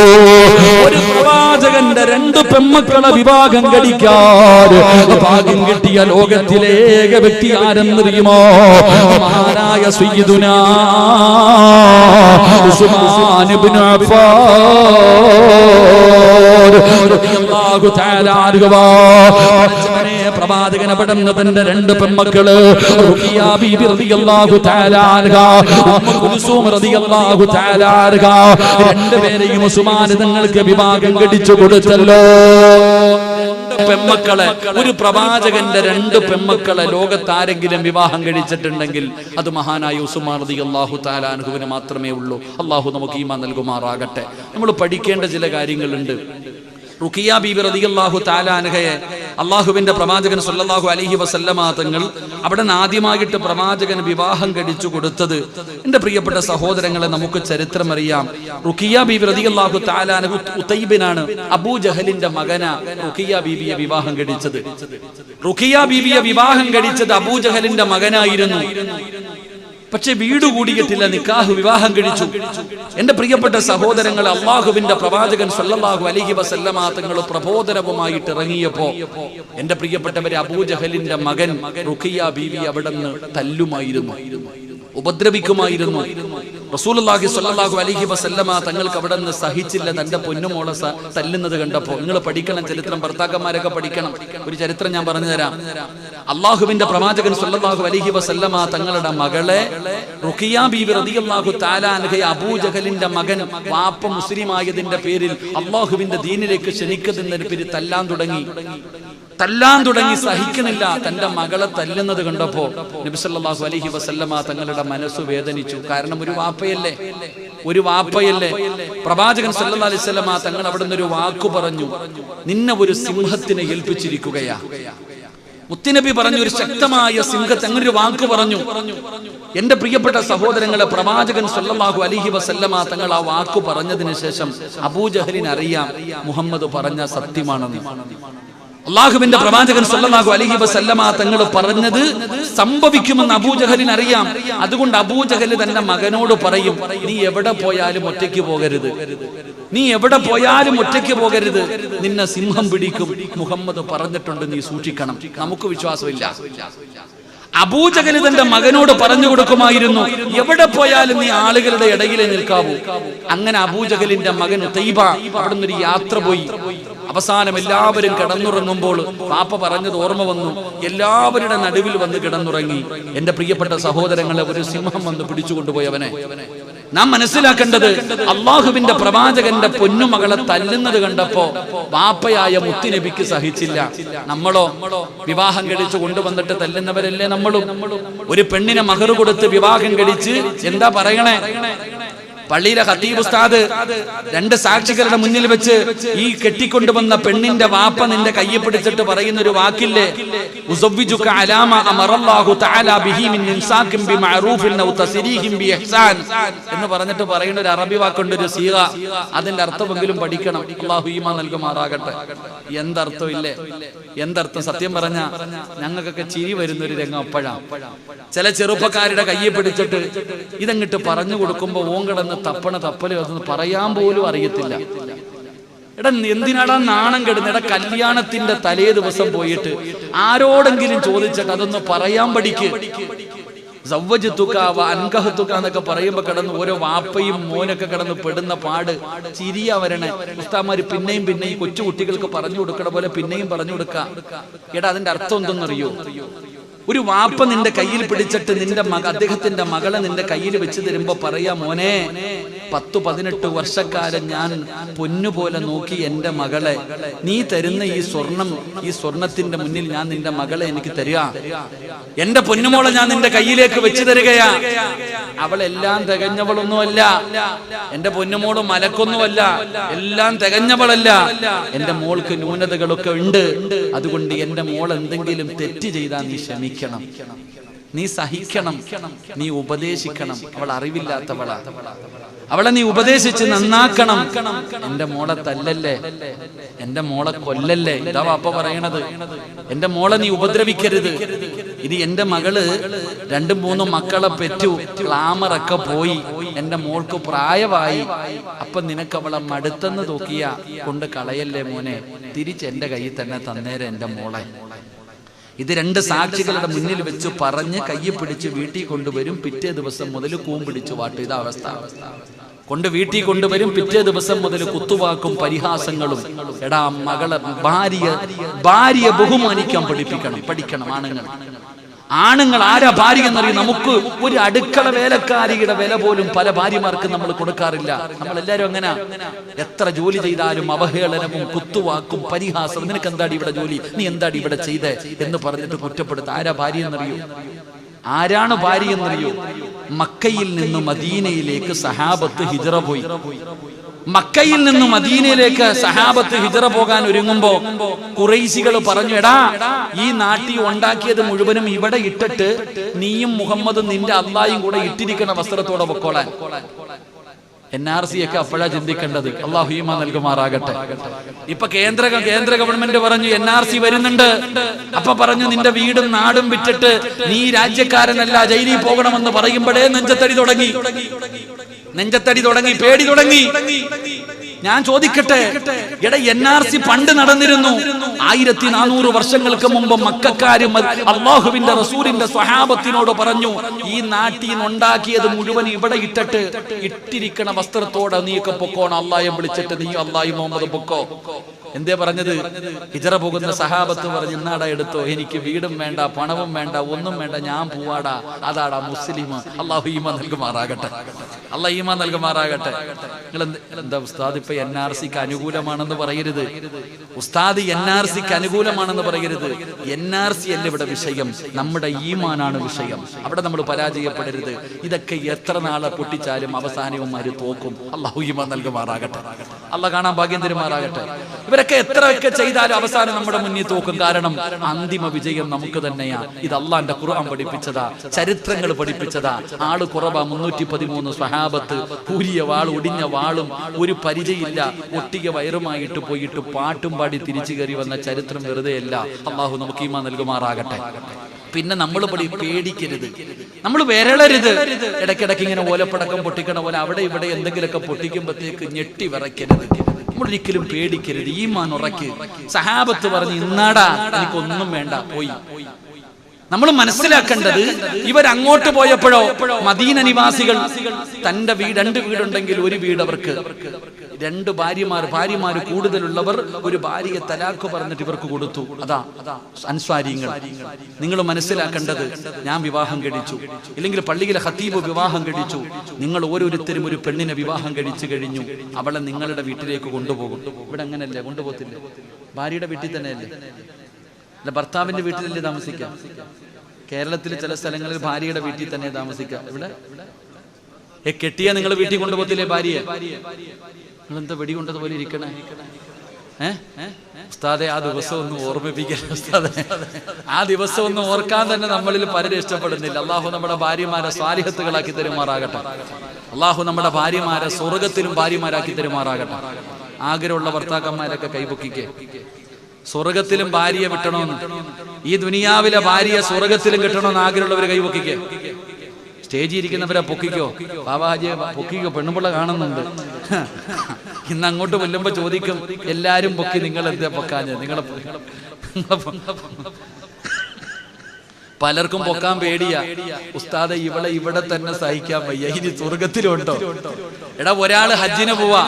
ഒരു പ്രവാചകന്റെ 2 പെൺമക്കളെ വിവാഹം കഴിക്കാൻ ഭാഗ്യം കിട്ടിയ ലോകത്തിലെ ഏക വ്യക്തി ആരെന്നറിയുമോ? മഹാനായ സയ്യിദുനാ ഉസ്മാൻ ഇബ്നു അഫ്ഫാൻ റളിയല്ലാഹു തആല അൻഹു. പ്രവാചകനെ പെടുന്ന തന്റെ 2 പെൺമക്കള് റുഖിയ ബീബി റളിയല്ലാഹു തആല അൻഹ, ഉമ്മു കുൽസൂം റളിയല്ലാഹു തആല അൻഹ, 2 പേരെയും ഉസ്മാൻ തങ്ങൾക്ക് വിവാഹം കഴിച്ചു കൊടുത്തല്ലോ. പെൺമക്കളെ, ഒരു പ്രവാചകന്റെ 2 പെൺമക്കളെ ലോകത്താരെങ്കിലും വിവാഹം കഴിച്ചിട്ടുണ്ടെങ്കിൽ അത് മഹാനായ ഉസ്മാൻ റളിയല്ലാഹു തആല അൻഹുവിന് മാത്രമേ ഉള്ളൂ. അല്ലാഹു നമുക്ക് ഈമാൻ നൽകുമാറാകട്ടെ. നമ്മൾ പഠിക്കേണ്ട ചില കാര്യങ്ങളുണ്ട്. റുഖിയ ബീബി റളിയല്ലാഹു തആല അൻഹയെ അല്ലാഹുവിന്റെ പ്രവാചകൻ സല്ലല്ലാഹു അലൈഹി വസല്ലമ തങ്ങൾ അവിടെ ആദ്യമായിട്ട് പ്രവാചകൻ വിവാഹം കഴിച്ചു കൊടുത്തത്, എന്റെ പ്രിയപ്പെട്ട സഹോദരങ്ങളെ, നമുക്ക് ചരിത്രം അറിയാം. റുഖിയ ബീബി റളിയല്ലാഹു തആല അൻഹ ഉതൈബിനാണ്, അബൂജഹലിന്റെ മകന റുഖിയ ബീബിയെ വിവാഹം കഴിച്ചത്. റുഖിയ ബീബിയെ വിവാഹം കഴിച്ചത് അബൂജഹലിന്റെ മകനായിരുന്നു. പക്ഷെ വീട് കൂടിയിട്ടില്ല, നിക്കാഹ് വിവാഹം കഴിച്ചു. എന്റെ പ്രിയപ്പെട്ട സഹോദരങ്ങൾ, അള്ളാഹുവിന്റെ പ്രവാചകൻ സല്ലല്ലാഹു അലൈഹി വസല്ലമ തങ്ങൾ പ്രബോധനവുമായിട്ട് ഇറങ്ങിയപ്പോ എന്റെ പ്രിയപ്പെട്ടവരെ, അബൂജഹലിന്റെ മകൻ റുഖിയ ബീവി അവിടെ നിന്ന് തല്ലുമായിരുന്നു, ഉപദ്രവിക്കുമായിരുന്നു. റസൂലുള്ളാഹി സ്വല്ലല്ലാഹു അലൈഹി വസല്ലമ തങ്ങൾക്ക് അവിടെ നിന്ന് സഹിച്ചില്ല തന്റെ പൊന്നുമോളെ തല്ലുന്നത് കണ്ടപ്പോ. നിങ്ങൾ പഠിക്കണം ചരിത്രം, ഭർത്താക്കന്മാരൊക്കെ പഠിക്കണം. ഒരു ചരിത്രം ഞാൻ പറഞ്ഞു തരാം. അള്ളാഹുവിന്റെ പ്രവാചകൻ സ്വല്ലല്ലാഹു അലൈഹി വസല്ലമ തങ്ങളുടെ മകളെ റുഖിയ ബീവി റളിയല്ലാഹു തആല അൻഹ, അബൂജഹലിന്റെ മകൻ വാപ്പ മുസ്ലിം ആയതിന്റെ പേരിൽ അള്ളാഹുവിന്റെ ദീനിലേക്ക് ക്ഷണിക്കുന്നതിന്റെ പേരിൽ തല്ലാൻ തുടങ്ങി. സഹിക്കുന്നില്ല. തന്റെ മകളെ തല്ലുന്നത് കണ്ടപ്പോ നബി സല്ലല്ലാഹു അലൈഹി വസല്ലമ തങ്ങളുടെ മനസ്സ് വേദനിച്ചു. കാരണം ഒരു വാപ്പയല്ലേ. പ്രവാചകൻ സല്ലല്ലാഹു അലൈഹി വസല്ലമ തങ്ങൾ അവിടുന്ന് ഒരു വാക്കു പറഞ്ഞു, നിന്നെ ഒരു സിംഹത്തിനെ ഏൽപ്പിച്ചിരിക്കുകയാ. മുത്തുനബി പറഞ്ഞു, ഒരു ശക്തമായ സിംഹത്തെ, അങ്ങനെ ഒരു വാക്ക് പറഞ്ഞു. എന്റെ പ്രിയപ്പെട്ട സഹോദരങ്ങളെ, പ്രവാചകൻ സല്ലല്ലാഹു അലൈഹി വസല്ലമ തങ്ങൾ ആ വാക്കു പറഞ്ഞതിന് ശേഷം അബൂജഹലിന് അറിയാം മുഹമ്മദ് പറഞ്ഞ സത്യമാണെന്ന്. അള്ളാഹുവിന്റെ പ്രവാചകൻ സല്ലല്ലാഹു അലൈഹി വസല്ലമ തങ്ങൾ പറഞ്ഞത് സംഭവിക്കുമെന്ന് അബൂജഹലിന് അറിയാം. അതുകൊണ്ട് അബൂജഹൽ തന്റെ മകനോട് പറയും, നീ എവിടെ പോയാലും ഒറ്റയ്ക്ക് പോകരുത്, നീ എവിടെ പോയാലും ഒറ്റയ്ക്ക് പോകരുത്, നിന്നെ സിംഹം പിടിക്കും, മുഹമ്മദ് പറഞ്ഞിട്ടുണ്ട്, നീ സൂക്ഷിക്കണം. നമുക്ക് വിശ്വാസമില്ല. അബൂജഹൽ തന്റെ മകനോട് പറഞ്ഞു കൊടുക്കുമായിരുന്നു, എവിടെ പോയാലും നീ ആളുകളുടെ ഇടയിലെ നിൽക്കാവൂ. അങ്ങനെ അബൂജഹലിന്റെ മകൻ ഉതൈബ അവിടുന്ന് ഒരു യാത്ര പോയി. അവസാനം എല്ലാവരും കിടന്നുറങ്ങുമ്പോൾ പാപ്പ പറഞ്ഞത് ഓർമ്മ വന്നു. എല്ലാവരുടെ നടുവിൽ വന്ന് കിടന്നുറങ്ങി. എന്റെ പ്രിയപ്പെട്ട സഹോദരങ്ങളെ, ഒരു സിംഹം വന്ന് പിടിച്ചുകൊണ്ടുപോയവനെ. നാം മനസ്സിലാക്കേണ്ടത്, അള്ളാഹുവിന്റെ പ്രവാചകന്റെ പൊന്നുമകളെ തല്ലുന്നത് കണ്ടപ്പോ വാപ്പയായ മുത്തുനബിക്ക് സഹിച്ചില്ല. നമ്മളോ വിവാഹം കഴിച്ച് കൊണ്ടുവന്നിട്ട് തല്ലുന്നവരല്ലേ നമ്മളും? ഒരു പെണ്ണിനെ മഹർ കൊടുത്ത് വിവാഹം കഴിച്ച് എന്താ പറയണേ? പള്ളിയിലെ ഖതീബ് ഉസ്താദ് രണ്ട് സാക്ഷികളുടെ മുന്നിൽ വെച്ച് ഈ കെട്ടിക്കൊണ്ടുവന്ന പെണ്ണിന്റെ വാപ്പ നിന്റെ കയ്യെ പിടിച്ചിട്ട് പറയുന്ന ഒരു വാക്കില്ലേ, ഉസവ്വിജുക അലാമ അമറല്ലാഹു തആല ബിഹി മിൻ ഇൻസാകിൻ ബിമഅറൂഫിൻ ഔ തസ്രീഹിൻ ബിഇഹ്സാൻ എന്ന് പറഞ്ഞിട്ട് പറയുന്ന ഒരു അറബി വാക്കുണ്ട്, ഒരു സീഗ. അതിന്റെ അർത്ഥമെങ്കിലും പഠിക്കണം. അല്ലാഹു ഈമാൻ നൽകുമാറാകട്ടെ. എന്തർത്ഥം ഇല്ലേ? എന്തർത്ഥം? സത്യം പറഞ്ഞ ഞങ്ങൾക്കൊക്കെ ചിരി വരുന്ന ഒരു രംഗം അപ്പോഴാണ്. ചില ചെറുപ്പക്കാരുടെ കയ്യെ പിടിച്ചിട്ട് ഇതങ്ങിട്ട് പറഞ്ഞു കൊടുക്കുമ്പോ ഓങ്കടന്ന് തപ്പല് അതൊന്ന് പറയാൻ പോലും അറിയത്തില്ല. എടാ, എന്തിനാടാ നാണം കെടുന്ന? എടാ, കല്യാണത്തിന്റെ തലേ ദിവസം പോയിട്ട് ആരോടെങ്കിലും ചോദിച്ചിട്ട് അതൊന്ന് പറയാൻ പഠിക്ക്. എന്നൊക്കെ പറയുമ്പോ കിടന്ന് ഓരോ വാപ്പയും മോനൊക്കെ കിടന്ന് പെടുന്ന പാട് ചിരിയാ വരണേ. ഉസ്താദ്മാര് പിന്നെയും പിന്നെയും കൊച്ചു കുട്ടികൾക്ക് പറഞ്ഞു കൊടുക്കണ പോലെ പിന്നെയും പറഞ്ഞു കൊടുക്കാം. എടാ, അതിന്റെ അർത്ഥം എന്തെന്നറിയോ? ഒരു വാപ്പ നിന്റെ കയ്യിൽ പിടിച്ചിട്ട് നിന്റെ അദ്ദേഹത്തിന്റെ മകളെ നിന്റെ കയ്യിൽ വെച്ച് തരുമ്പോ പറയാ, മോനെ 10-18 വർഷക്കാലം ഞാൻ പൊന്നുപോലെ നോക്കി എന്റെ മകളെ, നീ തരുന്ന ഈ സ്വർണത്തിന്റെ മുന്നിൽ ഞാൻ നിന്റെ മകളെ എനിക്ക് തരിക, എന്റെ പൊന്നുമോളെ ഞാൻ നിന്റെ കയ്യിലേക്ക് വെച്ച് തരികയാ. അവളെല്ലാം തികഞ്ഞവളൊന്നുമല്ല, എന്റെ പൊന്നുമോള് മലക്കൊന്നുമല്ല, എല്ലാം തികഞ്ഞവളല്ല. എന്റെ മോൾക്ക് ന്യൂനതകളൊക്കെ ഉണ്ട്. അതുകൊണ്ട് എന്റെ മോൾ എന്തെങ്കിലും തെറ്റ് ചെയ്താൽ നീ ക്ഷമിക്കണം, നീ സഹിക്കണം, നീ ഉപദേശിക്കണം. അവൾ അറിവില്ലാത്തവളാ, അവളെ നീ ഉപദേശിച്ച് നന്നാക്കണം. എന്റെ മോളെ തല്ലല്ലേ, എന്റെ മോളെ കൊല്ലല്ലേ. ഇതാ വാപ്പ പറയണത്. എന്റെ മോളെ നീ ഉപദ്രവിക്കരുത്. ഇനി എന്റെ മകള് 2-3 മക്കളെ പെറ്റു, ഗ്ലാമറൊക്കെ പോയി, എന്റെ മോൾക്ക് പ്രായമായി, അപ്പൊ നിനക്ക് അവളെ മടുത്തെന്ന് തോക്കിയ കൊണ്ട് കളയല്ലേ മോനെ, തിരിച്ച് എന്റെ കയ്യിൽ തന്നെ തന്നേരെ എന്റെ മോളെ. ഇത് 2 സാക്ഷികളുടെ മുന്നിൽ വെച്ച് പറഞ്ഞ് കയ്യെ പിടിച്ച് വീട്ടിൽ കൊണ്ടുവരും. പിറ്റേ ദിവസം മുതൽ കൂമ്പിടിച്ചു വാട്ടും. ഇതാ അവസ്ഥ. കൊണ്ട് വീട്ടിൽ കൊണ്ടുവരും. പിറ്റേ ദിവസം മുതൽ കുത്തുവാക്കും പരിഹാസങ്ങളും. എടാ, മകളെ ഭാര്യയെ ബഹുമാനിക്കാൻ പഠിക്കണം ആണുങ്ങൾ ആരാ ഭാര്യ എന്നറിയും. നമുക്ക് ഒരു അടുക്കള വേലക്കാരിയുടെ വില പോലും പല ഭാര്യമാർക്ക് നമ്മൾ കൊടുക്കാറില്ല. നമ്മളെല്ലാരും അങ്ങനെ. എത്ര ജോലി ചെയ്താലും അവഹേളനവും കുത്തുവാക്കും പരിഹാസം. നിനക്ക് എന്താടി ഇവിടെ ജോലി, നീ എന്താടി ഇവിടെ ചെയ്തേ എന്ന് പറഞ്ഞിട്ട് കുറ്റപ്പെടുത്ത ആരാ ഭാര്യ എന്നറിയോ? ആരാണ് ഭാര്യ എന്നറിയോ? മക്കയിൽ നിന്ന് മദീനയിലേക്ക് സഹാബത്ത് ഹിജ്റ പോയി. മക്കയിൽ നിന്ന് മദീനയിലേക്ക് സഹാബത്ത് ഹിജ്റ പോകാൻ ഒരുങ്ങുമ്പോ ഖുറൈശികൾ പറഞ്ഞു, എടാ, ഈ നാട്ടിൽ ഉണ്ടാക്കിയത് മുഴുവനും ഇവിടെ ഇട്ടിട്ട് നീയും മുഹമ്മദും നിന്റെ അള്ളായും കൂടെ ഇട്ടിരിക്കണ വസ്ത്രത്തോടെ പൊക്കോളാൻ. NRC ഒക്കെ അപ്പോഴാ ചിന്തിക്കേണ്ടത്. അല്ലാഹു ഈമാൻ നൽകുമാറാകട്ടെ. ഇപ്പൊ കേന്ദ്ര ഗവൺമെന്റ് പറഞ്ഞു NRC വരുന്നുണ്ട്. അപ്പൊ പറഞ്ഞു, നിന്റെ വീടും നാടും വിറ്റിട്ട് നീ രാജ്യക്കാരനല്ല, ജയിലിൽ പോകണമെന്ന് പറയുമ്പോഴേ നെഞ്ചത്തടി തുടങ്ങി, പേടി തുടങ്ങി. ഞാൻ ചോദിക്കട്ടെ, എടാ, NRC പണ്ട് നടന്നിരുന്നു. 1400 വർഷങ്ങൾക്ക് മുമ്പ് മക്കക്കാര് അള്ളാഹുവിന്റെ റസൂലിന്റെ സ്വഹാബത്തിനോട് പറഞ്ഞു, ഈ നാട്ടിൽ ഉണ്ടാക്കിയത് മുഴുവൻ ഇവിടെ ഇട്ടിട്ട് ഇട്ടിരിക്കണ വസ്ത്രത്തോടെ നീയൊക്കെ പൊക്കോണം. അള്ളാഹയെ വിളിച്ചിട്ട് നീ അള്ളാഹി മുഹമ്മദ് പൊക്കോ. എന്തേ പറഞ്ഞത്? ഹിജ്റ പോകുന്ന സഹാബത്ത് പറഞ്ഞു, എന്നാടാ എടുത്തോ, എനിക്ക് വീടും വേണ്ട, പണവും വേണ്ട, ഒന്നും വേണ്ട, ഞാൻ പോവാടാ. അതാടാ മുസ്ലിം. അള്ളാഹു ഈമാൻ നൽകുമാറാകട്ടെ. അള്ളാഹ് ഈമാൻ നൽകുമാറാകട്ടെ. നിങ്ങൾ എന്താ ഉസ്താദ് ഇപ്പൊ NRCക്ക് അനുകൂലമാണെന്ന് പറയരുത്. ഉസ്താദ് NRCക്ക് അനുകൂലമാണെന്ന് പറയരുത്. NRC അല്ല ഇവിടെ വിഷയം, നമ്മുടെ ഈമാനാണ് വിഷയം. അവിടെ നമ്മൾ പരാജയപ്പെടരുത്. ഇതൊക്കെ എത്ര നാളെ പൊട്ടിച്ചാലും അവസാനവും തോക്കും. അള്ളാഹു ഈമാൻ നൽകുമാറാകട്ടെ. അള്ളാഹ് കാണാൻ ഭാഗ്യം തരുമാറാകട്ടെ. ഇവരൊക്കെ എത്രയൊക്കെ ചെയ്താലും അവസാനം നമ്മുടെ മുന്നിൽ തോക്കും. കാരണം അന്തിമ വിജയം നമുക്ക് തന്നെയാ. ഇത് അള്ളാന്റെ ഖുർആൻ പഠിപ്പിച്ചതാ, ചരിത്രങ്ങൾ പഠിപ്പിച്ചതാ. ആള് കുറവാ, 313 സ്വഹാബത്ത്, കൂരിയ വാൾ, ഒടിഞ്ഞ വാളും ഒരു പരിചയമില്ല, ഒട്ടിക വയറുമായിട്ട് പോയിട്ട് പാട്ടും പാടി തിരിച്ചു കയറി വന്ന ചരിത്രം വെറുതെയല്ല. അള്ളാഹു നമുക്ക് ഈമാൻ നൽകുമാറാകട്ടെ. പിന്നെ നമ്മൾ പേടിക്കരുത്, നമ്മൾ വിരളരുത്. ഇടയ്ക്കിടയ്ക്ക് ഇങ്ങനെ ഓലപ്പടക്കം പൊട്ടിക്കണ പോലെ അവിടെ ഇവിടെ എന്തെങ്കിലുമൊക്കെ പൊട്ടിക്കുമ്പോഴത്തേക്ക് ഞെട്ടി വിറയ്ക്കരുത്. നമ്മളൊരിക്കലും പേടിക്കരുത്. ഈമാൻ ഉറക്ക്. സഹാബത്ത് പറഞ്ഞ് ഇന്നാടാ എനിക്കൊന്നും വേണ്ട, പോയി. നമ്മൾ മനസ്സിലാക്കേണ്ടത് ഇവരങ്ങോട്ട് പോയപ്പോഴോ മദീന നിവാസികൾ തന്റെ രണ്ട് വീടുണ്ടെങ്കിൽ ഒരു വീട് അവർക്ക്, 2 ഭാര്യമാർ കൂടുതലുള്ളവർ ഒരു ഭാര്യയെ തലാഖ് പറഞ്ഞിട്ട് ഇവർക്ക് കൊടുത്തു. അതാ അൻസ്വാരിങ്ങൾ. നിങ്ങൾ മനസ്സിലാക്കേണ്ടത്, ഞാൻ വിവാഹം കഴിച്ചു, ഇല്ലെങ്കിൽ പള്ളിയിലെ ഖതീബ് വിവാഹം കഴിച്ചു, നിങ്ങൾ ഓരോരുത്തരും ഒരു പെണ്ണിനെ വിവാഹം കഴിച്ചു കഴിഞ്ഞു, അവളെ നിങ്ങളുടെ വീട്ടിലേക്ക് കൊണ്ടുപോകും. ഇവിടെ അങ്ങനല്ലേ, കൊണ്ടുപോകത്തില്ലേ? ഭാര്യയുടെ വീട്ടിൽ തന്നെയല്ലേ, അല്ല ഭർത്താവിന്റെ വീട്ടിലല്ലേ താമസിക്കാം? കേരളത്തിൽ ചില സ്ഥലങ്ങളിൽ ഭാര്യയുടെ വീട്ടിൽ തന്നെ താമസിക്കാം. ഇവിടെ കെട്ടിയ നിങ്ങൾ വീട്ടിൽ കൊണ്ടുപോകത്തില്ലേ ഭാര്യയെ? നിങ്ങളെന്താ വെടി കൊണ്ടതുപോലെ ഇരിക്കണേ? ഉസ്താദെ, ആ ദിവസം ഒന്ന് ഓർമ്മിപ്പിക്കല്ലേ ഉസ്താദെ. ആ ദിവസം ഒന്ന് ഓർക്കാൻ തന്നെ നമ്മളിൽ പലരും ഇഷ്ടപ്പെടുന്നില്ല. അള്ളാഹു നമ്മുടെ ഭാര്യമാരെ സ്വാലിഹത്തുകളാക്കി തരുമാറാകട്ടെ. അള്ളാഹു നമ്മുടെ ഭാര്യമാരെ സ്വർഗത്തിലും ഭാര്യമാരാക്കി തരുമാറാകട്ടെ. ആഗ്രഹമുള്ള ഭർത്താക്കന്മാരൊക്കെ കൈപൊക്കിക്കേ. സ്വർഗത്തിലും ഭാര്യയെ വിട്ടണമെന്ന്, ഈ ദുനിയാവിലെ ഭാര്യയെ സ്വർഗത്തിലും കിട്ടണമെന്ന് ആഗ്രഹമുള്ളവരെ കൈപൊക്കിക്കേ. സ്റ്റേജിൽ ഇരിക്കുന്നവരെ പൊക്കിക്കോ, ബാബാജിയെ പൊക്കിക്കോ, പെണ്ണുപിള്ള കാണുന്നുണ്ട്. ഇന്ന് അങ്ങോട്ട് ചെല്ലുമ്പോ ചോദിക്കും, എല്ലാരും പൊക്കി, നിങ്ങൾ എന്താ പൊക്കാഞ്ഞത്? നിങ്ങളെ പലർക്കും പൊക്കാൻ പേടിയാ. ഉസ്താദെ, ഇവിടെ തന്നെ സഹിക്കാൻ വയ്യ, ഇനി സ്വർഗത്തിലുണ്ടോ? എടാ, ഒരാള് ഹജ്ജിന് പോവാ,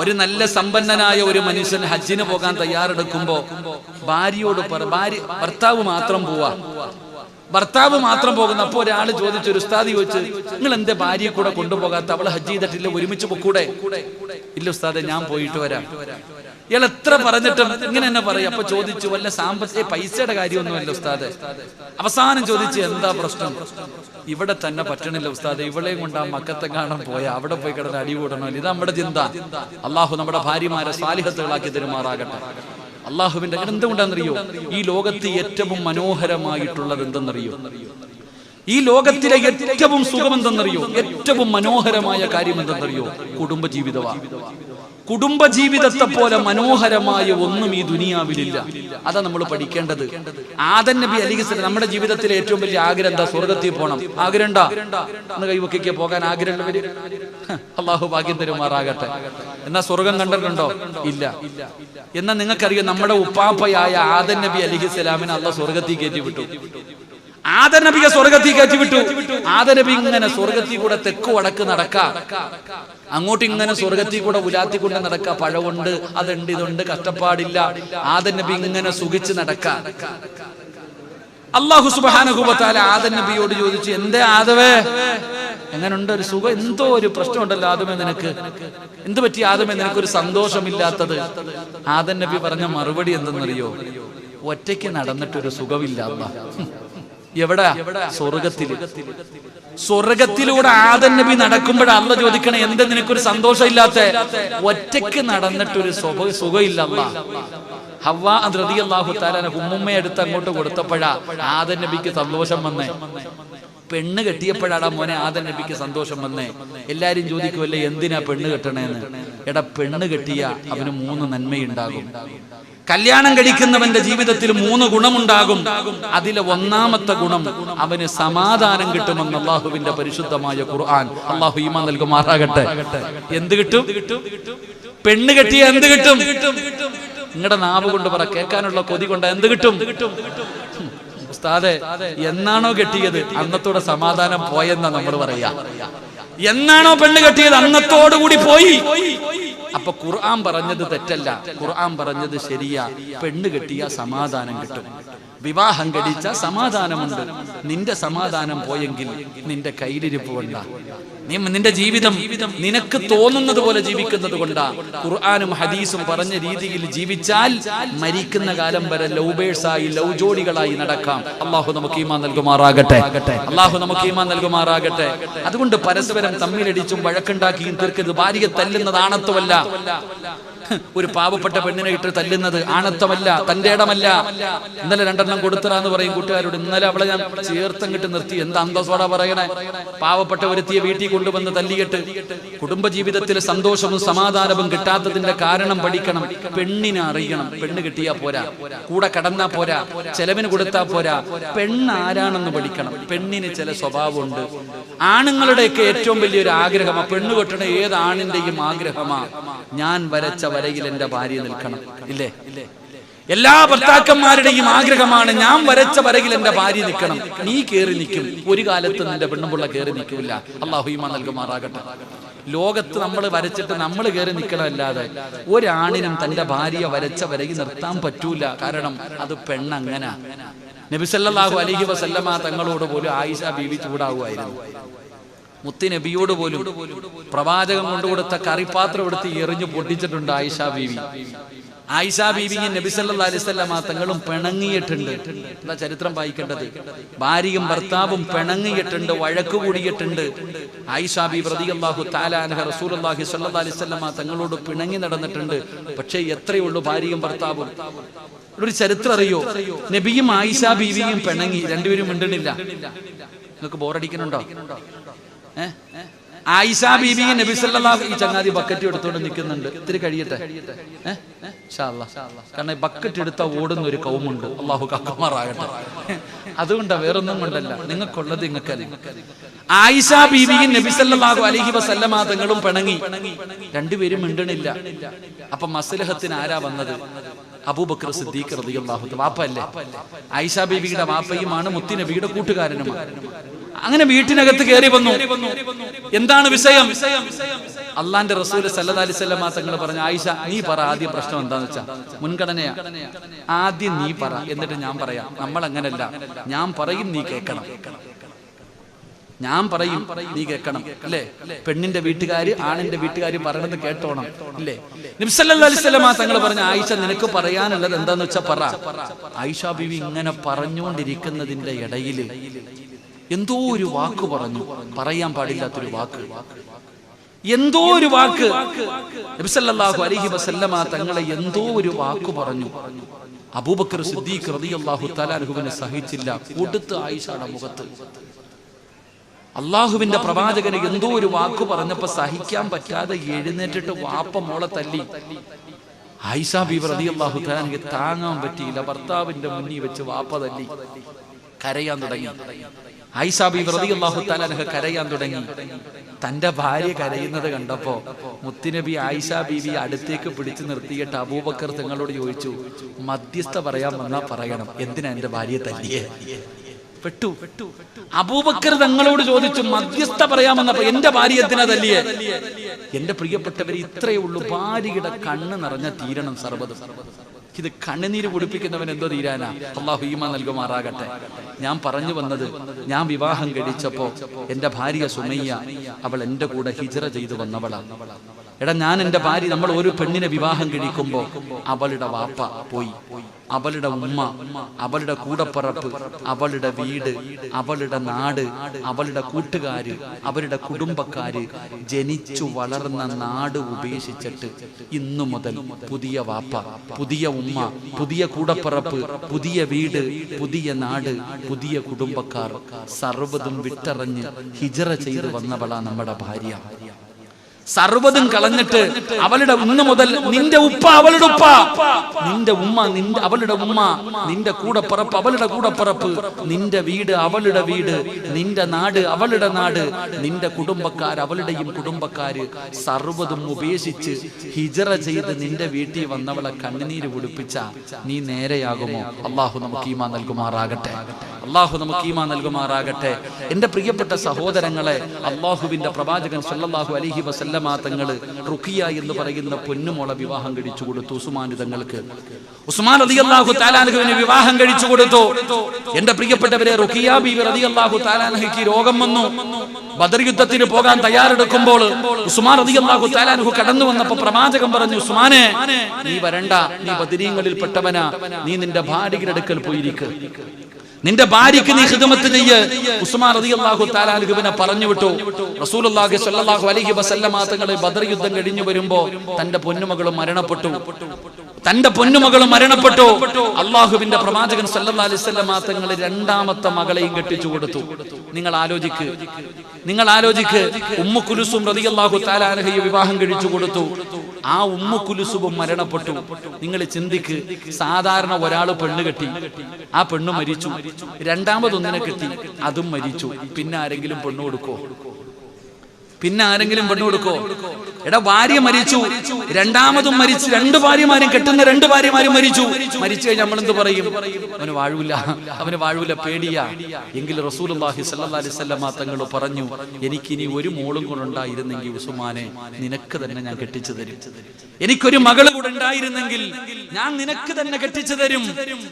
ഒരു നല്ല സമ്പന്നനായ ഒരു മനുഷ്യൻ ഹജ്ജിന് പോകാൻ തയ്യാറെടുക്കുമ്പോ ഭാര്യയോട് ഭർത്താവ് മാത്രം പോവാ, ഭർത്താവ് മാത്രം പോകുന്ന. അപ്പൊ ഒരാള് ചോദിച്ചു, ഒരു ഉസ്താദ് ചോദിച്ചു, നിങ്ങൾ എന്റെ ഭാര്യയെ കൂടെ കൊണ്ടുപോകാത്ത? അവള് ഹജ്ജ് ചെയ്തിട്ടില്ല, ഒരുമിച്ച് പൊക്കൂടെ? ഇല്ല ഉസ്താദെ, ഞാൻ പോയിട്ട് വരാം. ഇയാൾ എത്ര പറഞ്ഞിട്ടും ഇങ്ങനെ തന്നെ പറയും. അപ്പൊ ചോദിച്ചു, വല്ല സാമ്പത്തിക പൈസയുടെ കാര്യമൊന്നുമല്ല ഉസ്താദെ. അവസാനം ചോദിച്ചു, എന്താ പ്രശ്നം? ഇവിടെ തന്നെ പറ്റണില്ല ഉസ്താദെ, ഇവളെയും കൊണ്ട് ആ മക്കത്തെ കാണാൻ പോയാ അവിടെ പോയി കിടന്ന് അടികൂടണമല്ലോ. ഇത് നമ്മുടെ ചിന്ത. അള്ളാഹു നമ്മുടെ ഭാര്യമാരെ സ്വാലിഹത്തുകളാക്കി തരുമാറാകട്ടെ. അള്ളാഹുവിന്റെ എന്തുകൊണ്ടാണെന്നറിയോ? ഈ ലോകത്ത് ഏറ്റവും മനോഹരമായിട്ടുള്ളത് എന്തെന്നറിയോ? ഈ ലോകത്തിലെ ഏറ്റവും സുഖം എന്തെന്നറിയോ? ഏറ്റവും മനോഹരമായ കാര്യം എന്തെന്നറിയോ? കുടുംബജീവിതമാണ്. കുടുംബജീവിതത്തെ പോലെ മനോഹരമായ ഒന്നും ഈ ദുനിയാവിലില്ല. അതാ നമ്മൾ പഠിക്കേണ്ടത്. ആദം നബി അലൈഹിസ്സലാം നമ്മുടെ ജീവിതത്തിലെ ഏറ്റവും വലിയ ആഗ്രഹം എന്താ? സ്വർഗത്തിൽ പോകണം. ആഗ്രഹം ഉണ്ടാ? ഒന്ന് കൈവക്കിക്ക് പോകാൻ ആഗ്രഹമുള്ളവര് അള്ളാഹു ഭാഗ്യം തരുമാറാകട്ടെ. എന്നാ സ്വർഗം കണ്ടിട്ടുണ്ടോ? ഇല്ല. എന്നാ നിങ്ങൾക്കറിയാം, നമ്മുടെ ഉപ്പാപ്പയായ ആദം നബി അലൈഹിസ്സലാമിനെ അള്ളാഹ് സ്വർഗത്തിൽ കയറ്റി വിട്ടു. ആദം നബിയെ സ്വർഗത്തിൽ കയറ്റി വിട്ടു. ആദം നബി ഇങ്ങനെ സ്വർഗത്തിൽ കൂടെ തെക്ക് വടക്ക് നടക്കാം, അങ്ങോട്ട് ഇങ്ങനെ സ്വർഗത്തിൽ കൂടെ ഉലാത്തിക്കൊണ്ട് നടക്കാം. പഴമുണ്ട്, അതുണ്ട്, ഇതുണ്ട്, കഷ്ടപ്പാടില്ല. ആദം നബി ഇങ്ങനെ സുഖിച്ച് നടക്കാം. അല്ലാഹു സുബ്ഹാനഹു വ തആല ആദം നബിയോട് ചോദിച്ചു, എന്തേ ആദമേ, എങ്ങനുണ്ട്? ഒരു സുഖം, എന്തോ ഒരു പ്രശ്നമുണ്ടല്ലോ ആദമേ, നിനക്ക് എന്ത് പറ്റി ആദമേ, നിനക്കൊരു സന്തോഷമില്ലാത്തത്? ആദം നബി പറഞ്ഞ മറുപടി എന്തെന്നറിയോ? ഒറ്റയ്ക്ക് നടന്നിട്ടൊരു സുഖമില്ല. എവിടെ? സ്വർഗത്തില്. സ്വർഗത്തിലൂടെ ആദം നബി നടക്കുമ്പോഴാ അള്ളാഹ് ചോദിക്കണേ, എന്താ നിനക്കൊരു സന്തോഷം ഇല്ലാത്ത? ഒറ്റയ്ക്ക് നടന്നിട്ടൊരു സുഖമില്ല. ഹവ്വാ റളിയല്ലാഹു തആല ഉമ്മുമ്മയെ എടുത്ത് അങ്ങോട്ട് കൊടുത്തപ്പോഴാ ആദം നബിക്ക് സന്തോഷം വന്നേ. പെണ്ണ് കെട്ടിയപ്പോഴാടാ മോനെ ആദം നബിക്ക് സന്തോഷം വന്നേ. എല്ലാരും ചോദിക്കുമല്ലേ, എന്തിനാ പെണ്ണ് കെട്ടണേന്ന്? എടാ, പെണ്ണ് കെട്ടിയ അവന് 3 നന്മയുണ്ടാകും. കല്യാണം കഴിക്കുന്നവന്റെ ജീവിതത്തിൽ 3 ഗുണമുണ്ടാകും. അതിലെ ഒന്നാമത്തെ ഗുണം, അവന് സമാധാനം കിട്ടുമെന്ന് അള്ളാഹുവിന്റെ പരിശുദ്ധമായ ഖുർആൻ. അള്ളാഹു ഈമാൻ നൽകുമാറാകട്ടെ. എന്ത് കിട്ടും? പെണ്ണ് കെട്ടിയ എന്ത് കിട്ടും? നിങ്ങളുടെ നാവ് കൊണ്ട് പറ, കേൾക്കാനുള്ള കൊതി കൊണ്ട് എന്ത് കിട്ടും? ഉസ്താദെ, എന്നാണോ കെട്ടിയത് അന്നത്തോടെ സമാധാനം പോയെന്നാ നമ്മൾ പറയാ. എന്നാണോ പെണ്ണ് കെട്ടിയത് അന്നത്തോടുകൂടി പോയി. അപ്പൊ ഖുർആൻ പറഞ്ഞത് തെറ്റല്ല, ഖുർആൻ പറഞ്ഞത് ശരിയാ. പെണ്ണ് കെട്ടിയ സമാധാനം കിട്ടും, വിവാഹം കഴിച്ച സമാധാനമുണ്ട്. നിന്റെ സമാധാനം പോയെങ്കിൽ നിന്റെ കയ്യിലിരിപ്പ് കൊണ്ട നീ നിന്റെ ജീവിതം നിനക്ക് തോന്നുന്നത് പോലെ ജീവിക്കുന്നത് കൊണ്ടാ. ഖുർആനും ഹദീസും പറഞ്ഞ രീതിയിൽ ജീവിച്ചാൽ മരിക്കുന്ന കാലം വരെ ലവ് ബേഴ്സായി, ലവ് ജോഡികളായി നടക്കാം. അള്ളാഹു നമുക്ക് ഈമാൻ നൽകുമാറാകട്ടെ. അള്ളാഹു നമുക്ക് ഈമാൻ നൽകുമാറാകട്ടെ. അതുകൊണ്ട് പരസ്പരം തമ്മിലടിച്ചും വഴക്കുണ്ടാക്കിയും തീർക്കരുത്. ഭാര്യയെ തല്ലുന്നത് ആണത്വമല്ല. ഒരു പാവപ്പെട്ട പെണ്ണിനെ ഇട്ട് തല്ലുന്നത് ആണത്വമല്ല, തന്റെ ഇടമല്ല. ഇന്നലെ 2 കൊടുത്തറാന്ന് പറയും കൂട്ടുകാരോട്. ഇന്നലെ അവളെ ഞാൻ ചേർത്തങ്ങിട്ട് നിർത്തി. എന്താ അന്തസ്സോടാ പറയണേ? പാവപ്പെട്ട ഒരുത്തിയെ വീട്ടിൽ കൊണ്ടുവന്ന് തല്ലിയിട്ട് കുടുംബജീവിതത്തിൽ സന്തോഷവും സമാധാനവും കിട്ടാത്തതിന്റെ കാരണം പഠിക്കണം. പെണ്ണിനെ അറിയണം. പെണ്ണ് കിട്ടിയാ പോരാ, കൂടെ കടന്നാ പോരാ, ചെലവിന് കൊടുത്താ പോരാ. പെണ്ണ് ആരാണെന്ന് പഠിക്കണം. പെണ്ണിന് ചില സ്വഭാവമുണ്ട്. ആണുങ്ങളുടെയൊക്കെ ഏറ്റവും വലിയൊരു ആഗ്രഹമാണ്, പെണ്ണ് കെട്ടണ ഏത് ആണിന്റെയും ആഗ്രഹമാ, ഞാൻ വരച്ച വരയിൽ എന്റെ ഭാര്യ നിൽക്കണം. ഇല്ലേ? എല്ലാ ഭർത്താക്കന്മാരുടെയും ആഗ്രഹമാണ്, ഞാൻ വരച്ച വരയിൽ എന്റെ ഭാര്യ നിൽക്കണം. നീ കേറി നിൽക്കും, ഒരു കാലത്ത് നിന്റെ പെണ്ണുപിള്ള കേറി നിൽക്കില്ല. അല്ലാഹു ഈമാൻ നൽകുമാറാകട്ടെ. ലോകത്ത് നമ്മൾ വരച്ചിട്ട് നമ്മൾ കയറി നിൽക്കണമല്ലാതെ ഒരാണിനും തന്റെ ഭാര്യ വരച്ച വരയിൽ നിർത്താൻ പറ്റൂല. കാരണം അത് പെണ്ണങ്ങനെ. നബി സല്ലല്ലാഹു അലൈഹി വസല്ലമ തങ്ങളോട് പോലും ആയിഷ ബീവി ചൂടാവുമായിരുന്നു. മുത്തി നബിയോട് പോലും പ്രവാചകൻ കൊണ്ടുകൊടുത്ത കറിപ്പാത്രം എടുത്ത് എറിഞ്ഞു പൊട്ടിച്ചിട്ടുണ്ട് ആയിഷ ബീവി. ആയിഷ ബീവിയും നബി സല്ലല്ലാഹു അലൈഹി വസല്ലമ തങ്ങളും പിണങ്ങിയിട്ടുണ്ട്. എന്താ ചരിത്രം വായിക്കേണ്ടത്? ഭാര്യയും ഭർത്താവും പിണങ്ങിയിട്ടുണ്ട്, വഴക്ക് കൂടിയിട്ടുണ്ട്. ആയിഷ ബീവി റളിയല്ലാഹു തആല അൻഹ റസൂലുള്ളാഹി സ്വല്ലല്ലാഹു അലൈഹി വസല്ലമ തങ്ങളോട് പിണങ്ങി നടന്നിട്ടുണ്ട്. പക്ഷേ എത്രയുള്ളൂ ഭാര്യയും ഭർത്താവും? ഒരു ചരിത്രം അറിയോ? നബിയും ആയിഷ ബീവിയും പിണങ്ങി, രണ്ടുപേരും മിണ്ടണില്ല. നിങ്ങൾക്ക് ബോറടിക്കുന്നുണ്ടോ? ആയിഷ ബീവിയും നബി സല്ലല്ലാഹു ഈ ചങ്ങാതി ബക്കറ്റ് എടുത്തോണ്ട് നിൽക്കുന്നുണ്ട്. ഇത്തിരി കഴിയട്ടെ ഇൻഷാ അല്ലാഹ്. കാരണം ബക്കറ്റ് എടുത്ത ഓടുന്ന ഒരു കൗമുണ്ട്. അല്ലാഹു കാക്കുമാറാകട്ടെ. അതുകൊണ്ടാ, വേറൊന്നും കൊണ്ടല്ല. നിങ്ങൾക്കുള്ളത് നിങ്ങൾക്കല്ല. ആയിഷ ബീവിയും നബി സല്ലല്ലാഹു അലൈഹി വസല്ലമ തങ്ങളും പിണങ്ങി, രണ്ടുപേരും മിണ്ടണില്ല. അപ്പൊ മസ്ലഹത്തിന് ആരാ വന്നത്? അബൂബക്കർ സിദ്ദീഖ് റളിയല്ലാഹു അൻഹു. വാപ്പല്ലേ? ആയിഷ ബീവിയുടെ വാപ്പയുമാണ്, മുത്തി നബിയുടെ കൂട്ടുകാരനുമാണ്. അങ്ങനെ വീട്ടിനകത്ത് കയറി വന്നു. എന്താണ് വിഷയം? അള്ളാന്റെ റസൂൽ സല്ലല്ലാഹു അലൈഹി വസല്ലമ തങ്ങൾ പറഞ്ഞു, ആയിഷ നീ പറ, ആദ്യം പ്രശ്നം എന്താന്ന് വെച്ചാ. മുൻഗണനയാ, ആദ്യം നീ പറ, എന്നിട്ട് ഞാൻ പറയാം. നമ്മൾ അങ്ങനല്ല, ഞാൻ പറയും നീ കേൾക്കണം. ഞാൻ പറയും നീ കേൾക്കണം. അല്ലേ? പെണ്ണിന്റെ വീട്ടുകാര് ആണിന്റെ വീട്ടുകാര് പറയണത് കേട്ടോണം. ഇല്ലേ? നബി സല്ലല്ലാഹു അലൈഹി വസല്ലമ തങ്ങൾ പറഞ്ഞു, ആയിഷ നിനക്ക് പറയാനുള്ളത് എന്താന്ന് വെച്ചാ പറ. ആയിഷ ബീവി ഇങ്ങനെ പറഞ്ഞുകൊണ്ടിരിക്കുന്നതിന്റെ ഇടയിൽ എന്തോ ഒരു വാക്ക് പറഞ്ഞു, പറയാൻ പാടില്ലാത്തൊരു വാക്ക്. എന്തോ ഒരു വാക്ക് നബി സല്ലല്ലാഹു അലൈഹി വസല്ലമ തങ്ങളെ എന്തോ ഒരു വാക്ക് പറഞ്ഞു. അബൂബക്കർ സിദ്ദീഖ് റളിയല്ലാഹു തആല അൻഹുവിനെ സഹിച്ചില്ല. കൊടുത്ത് ആയിഷയുടെ മുഖത്ത്. അള്ളാഹുവിന്റെ പ്രവാചകന് എന്തോ ഒരു വാക്ക് പറഞ്ഞപ്പോ സഹിക്കാൻ പറ്റാതെ എഴുന്നേറ്റിട്ട് വാപ്പ മോളെ തല്ലി. ആയിഷ ബീവി റളിയല്ലാഹു തആല എനിക്ക് താങ്ങാൻ പറ്റിയില്ല. ഭർത്താവിന്റെ മുന്നിൽ വെച്ച് വാപ്പ തല്ലി. കരയാൻ തുടങ്ങി. ആയിഷ ബീവി റളിയല്ലാഹു തആല കരയാൻ തുടങ്ങി. തന്റെ ഭാര്യ കരയുന്നത് കണ്ടപ്പോ മുത്തുനബി ആയിഷ ബീവി അടുത്തേക്ക് പിടിച്ചു നിർത്തിയിട്ട് അബൂബക്കർ തങ്ങളോട് ചോദിച്ചു, മധ്യസ്ഥ പറയാൻ വന്നാ പറയണം, എന്തിനാ എന്റെ ഭാര്യയെ തല്ലിയേ? പെട്ടു. അബൂബക്കർ തങ്ങളോട് ചോദിച്ചു, മധ്യസ്ഥ പറയാമെന്നപ്പോ എന്റെ ഭാര്യ എന്തിനാ തല്ലിയേ? എന്റെ പ്രിയപ്പെട്ടവർ, ഇത്രയേ ഉള്ളൂ. ഭാര്യയുടെ കണ്ണ് നിറഞ്ഞ തീരണം സർവ്വതും. ഇത് കണ്ണുനീര് കുടിപ്പിക്കുന്നവൻ എന്തോ തീരാനാ? അല്ലാഹു ഈമാൻ നൽകുമാറാകട്ടെ. ഞാൻ പറഞ്ഞു വന്നത്, ഞാൻ വിവാഹം കഴിച്ചപ്പോ എന്റെ ഭാര്യ സുമയ്യ, അവൾ എന്റെ കൂടെ ഹിജ്റ ചെയ്തു വന്നവളാണ്. എടാ, ഞാൻ എന്റെ ഭാര്യ, നമ്മൾ ഒരു പെണ്ണിനെ വിവാഹം കഴിക്കുമ്പോ അവളുടെ വാപ്പ പോയി, അവളുടെ ഉമ്മ, അവളുടെ കൂടപ്പറപ്പ്, അവളുടെ വീട്, അവളുടെ നാട്, അവളുടെ കൂട്ടുകാര്, അവരുടെ കുടുംബക്കാര്, ജനിച്ചു വളർന്ന നാട് ഉപേക്ഷിച്ചിട്ട് ഇന്നു മുതൽ പുതിയ വാപ്പ, പുതിയ ഉമ്മ, പുതിയ കൂടപ്പറപ്പ്, പുതിയ വീട്, പുതിയ നാട്, പുതിയ കുടുംബക്കാർ, സർവ്വതും വിട്ടറിഞ്ഞ് ഹിജ്റ ചെയ്ത് വന്നവളാ നമ്മുടെ ഭാര്യ. സർവ്വതും കളഞ്ഞിട്ട് അവളുടെ ഇന്ന് മുതൽ നിന്റെ ഉപ്പ അവളുടെ ഉപ്പ, നിന്റെ ഉമ്മ അവളുടെ ഉമ്മ, നിന്റെ കൂടപ്പറപ്പ് അവളുടെ കൂടപ്പറപ്പ്, നിന്റെ വീട് അവളുടെ വീട്, നിന്റെ നാട് അവളുടെ നാട്, നിന്റെ കുടുംബക്കാർ അവളുടെയും കുടുംബക്കാര്, സർവ്വതും ഉപേക്ഷിച്ച് ഹിജ്റ ചെയ്ത് നിന്റെ വീട്ടിൽ വന്നവളെ കണ്ണുനീര് കുടിപ്പിച്ച നീ നേരെയാകുമോ? അല്ലാഹു നമുക്ക് ഈമാൻ നൽകുമാറാകട്ടെ. അല്ലാഹു നമുക്ക് ഈമാൻ നൽകുമാറാകട്ടെ. എന്റെ പ്രിയപ്പെട്ട സഹോദരങ്ങളെ, അല്ലാഹുവിന്റെ പ്രവാചകൻ സല്ലല്ലാഹു അലൈഹി വസല്ലം വസല്ലമ തങ്ങൾ റുഖിയ എന്ന് പറയുന്ന പൊന്നുമോളെ വിവാഹം കഴിച്ചു കൊടുത്തു ഉസ്മാൻ തങ്ങൾക്ക്. ഉസ്മാൻ റളിയല്ലാഹു തആല അൻഹുവിനെ വിവാഹം കഴിച്ചു കൊടുത്തു. എന്റെ പ്രിയപ്പെട്ടവരെ, റുഖിയ ബീവി റളിയല്ലാഹു തആല അൻഹയ്ക്ക് രോഗം വന്നു. ബദർ യുദ്ധത്തിന് പോകാൻ തയ്യാറെടുക്കുമ്പോൾ ഉസ്മാൻ റളിയല്ലാഹു തആല അൻഹു കടന്നു വന്നപ്പോൾ പ്രവാചകൻ പറഞ്ഞു, ഉസ്മാനെ നീ വരണ്ട, നീ ബദരീങ്ങളിൽ പെട്ടവനാ, നീ നിന്റെ ഭാര്യയുടെ അടുക്കൽ പോയിരിക്കുക, നിന്റെ ഭാര്യയ്ക്ക് നീ ഖിദ്മത്ത് ചെയ്യ്. ഉസ്മാൻ റളിയല്ലാഹു തആല അൻഹുവിനെ പറഞ്ഞു വിട്ടു. റസൂലുള്ളാഹി സ്വല്ലല്ലാഹു അലൈഹി വസല്ലമ തങ്ങൾ ബദർ യുദ്ധം കഴിഞ്ഞു വരുമ്പോ തന്റെ പൊന്നുമകളും മരണപ്പെട്ടു. അള്ളാഹുവിന്റെ പ്രവാചകൻ സല്ലല്ലാഹു അലൈഹി വസല്ലമ തങ്ങൾ രണ്ടാമത്തെ മകളെയും കെട്ടിച്ചു കൊടുത്തു. നിങ്ങൾ ആലോചിക്ക് ഉമ്മു കുൽസും റളിയല്ലാഹു തആല അൻഹയെ വിവാഹം കഴിച്ചു കൊടുത്തു. ആ ഉമ്മു കുൽസും മരണപ്പെട്ടു. നിങ്ങൾ ചിന്തിക്ക്, സാധാരണ ഒരാൾ പെണ്ണ് കെട്ടി, ആ പെണ്ണ് മരിച്ചു, രണ്ടാമതൊന്നിനെ കെട്ടി, അതും മരിച്ചു, പിന്നെ ആരെങ്കിലും പെണ്ണ് കൊടുക്കോ? എടാ, ഭാര്യ മരിച്ചു, രണ്ടാമതും മരിച്ചു, രണ്ട് ഭാര്യമാരും മരിച്ചു കഴിഞ്ഞാൽ നമ്മളെന്ത് പറയും? അവന് വാഴൂല, പേടിയാ. എങ്കിൽ റസൂലുള്ളാഹി സ്വല്ലല്ലാഹു അലൈഹി വസല്ലമ തങ്ങൾ പറഞ്ഞു, എനിക്കിനി ഒരു മോളും കൂടെ ഉണ്ടായിരുന്നെങ്കിൽ ഉസ്മാനെ നിനക്ക് തന്നെ ഞാൻ കെട്ടിച്ചു തരും. എനിക്കൊരു മകള് കൂടെ ഉണ്ടായിരുന്നെങ്കിൽ ഞാൻ നിനക്ക് തന്നെ കെട്ടിച്ചു തരും.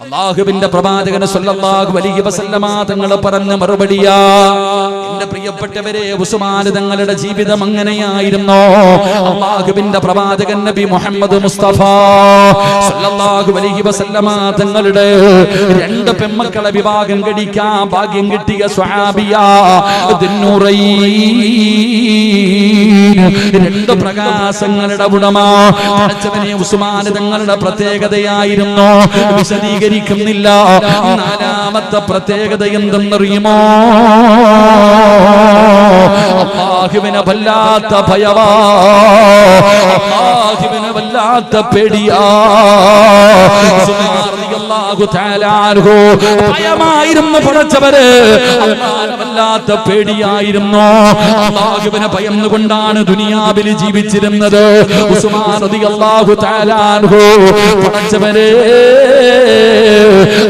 അല്ലാഹുവിന്റെ പ്രവാചകൻ സ്വല്ലല്ലാഹു അലൈഹി വസല്ലമ തങ്ങൾ പറഞ്ഞ മറുപടിയാ. എന്റെ പ്രിയപ്പെട്ടവരെ, ഉസ്മാൻ തങ്ങളുടെ ജീവിതം അങ്ങനെയായിരുന്നു. അല്ലാഹുവിന്റെ പ്രവാചകൻ നബി മുഹമ്മദ് മുസ്തഫ സല്ലല്ലാഹു അലൈഹി വസല്ലമ തങ്ങളുടെ രണ്ട് പെൺമക്കളെ വിവാഹം കഴിക്കാൻ ഭാഗ്യം കിട്ടിയ സ്വഹാബിയാ രണ്ട് പ്രകാശങ്ങളുടെ ഉടമ പഠിച്ചവനെ ഉസ്മാൻ തങ്ങളുടെ പ്രത്യേകതയായിരുന്നു. വിശദീകരിക്കുന്നില്ല. നാലാമത്തെ പ്രത്യേകത എന്തെന്നറിയുമോ? അല്ലാഹുവിനെ വല്ലാത്ത ഭയവാ, അല്ലാഹുവിനെ വല്ലാത്ത പേടിയാ. റളിയല്ലാഹു തആല അൻഹു ഭയമായിരുന്നു പഠിച്ചവരെ, അല്ലാഹുവിനെ വല്ലാത്ത പേടിയായിരുന്നു. അല്ലാഹുവിനെ ഭയന്നുകൊണ്ടാണ് ദുനിയാവിൽ ജീവിച്ചിരുന്നത് ഉസ്മാൻ റളിയല്ലാഹു തആല അൻഹു. പഠിച്ചവരെ,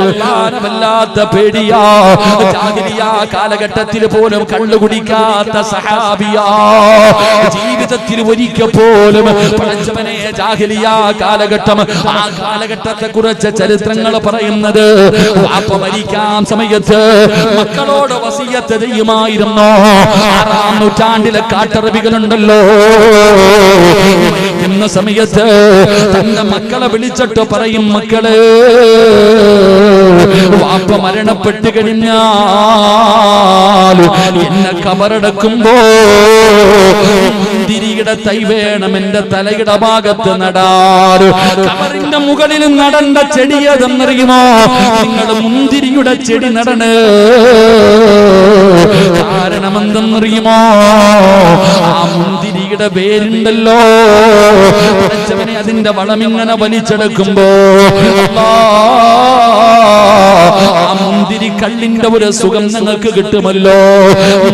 അല്ലാഹുവിനെ വല്ലാത്ത പേടിയാ. ജാഹിലിയ്യ കാലഘട്ടത്തിൽ പോലും കള്ളു കുടിക്കാത്ത സഹാബിയാ. ജീവിതത്തിൽ ഒരിക്കൽ പോലും പഠിച്ചവനെ ജാഹിലിയ്യ കാലഘട്ടം, ആ കാലഘട്ടത്തെ കുറിച്ച് ചരിത്രങ്ങൾ പറയുന്നത്, വാപ്പ മരിക്കാൻ സമയത്ത് മക്കളോട് വസിയത്ത് ചെയ്യുമായിരുന്നു. 6-ാം നൂറ്റാണ്ടിലെ കാട്ടറബികളുണ്ടല്ലോ, മരിക്കുന്ന സമയത്ത് തന്റെ മക്കളെ വിളിച്ചിട്ട് പറയും, മക്കളെ, വാപ്പ മരണപ്പെട്ട് കഴിഞ്ഞാൽ എന്നെ കബറടക്കുമ്പോ മുന്തിരിയുടെ തൈ വേണം എന്റെ തലയുടെ ഭാഗത്ത് നടാൻ. കബറിന്റെ മുകളിൽ നടണ്ട ചെടി ഏതെന്നറിയുമോ? നിങ്ങൾ മുന്തിരിയുടെ ചെടി നടണ്. കാരണം എന്തെന്നറിയുമോ? ആ മുന്തിരിയുടെ വേരുണ്ടല്ലോ, പഠിച്ചവനെ അതിന്റെ വളമിങ്ങനെ വലിച്ചെടുക്കുമ്പോ ആ മുന്തിരി കള്ളിന്റെ ഒരു സുഖം നിങ്ങൾക്ക് കിട്ടുമല്ലോ.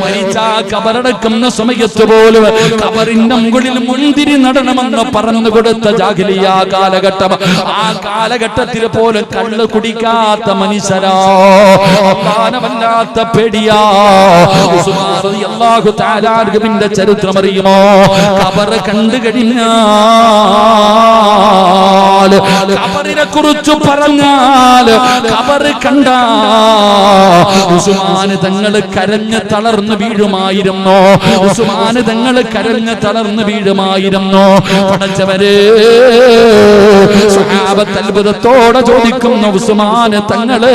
മരിച്ച കബറടക്കുന്ന സമയത്ത് പോലും കബറിന്റെ മുകളിൽ മുന്തിരി നടണമെന്ന് പറഞ്ഞു കൊടുത്ത ജാഹിലിയ്യ കാലഘട്ടം. ആ കാലഘട്ടത്തിൽ പോലും കള്ള് കുടിക്കാത്ത മനുഷ്യരാ. അല്ലാഹുവിനെ വല്ലാത്ത പേടിയാ. ഉസ്മാൻ റളിയല്ലാഹു തആല അൻഹുവിന്റെ ചരിത്രം അറിയുമോ? കബർ കണ്ടു കഴിഞ്ഞാൽ, കബറിനെ കുറിച്ച് പറഞ്ഞാൽ, കബർ കണ്ട ഉസ്മാൻ തങ്ങൾ കരഞ്ഞ് തളർന്നു വീഴുമായിരുന്നു. ഉസ്മാൻ തങ്ങൾ കരഞ്ഞ് തളർന്നു വീഴുമായിരുന്നു. പഠിച്ചവരെ, സ്വഹാബത്ത് അത്ഭുതത്തോടെ ചോദിക്കുന്ന ഉസ്മാൻ തങ്ങള്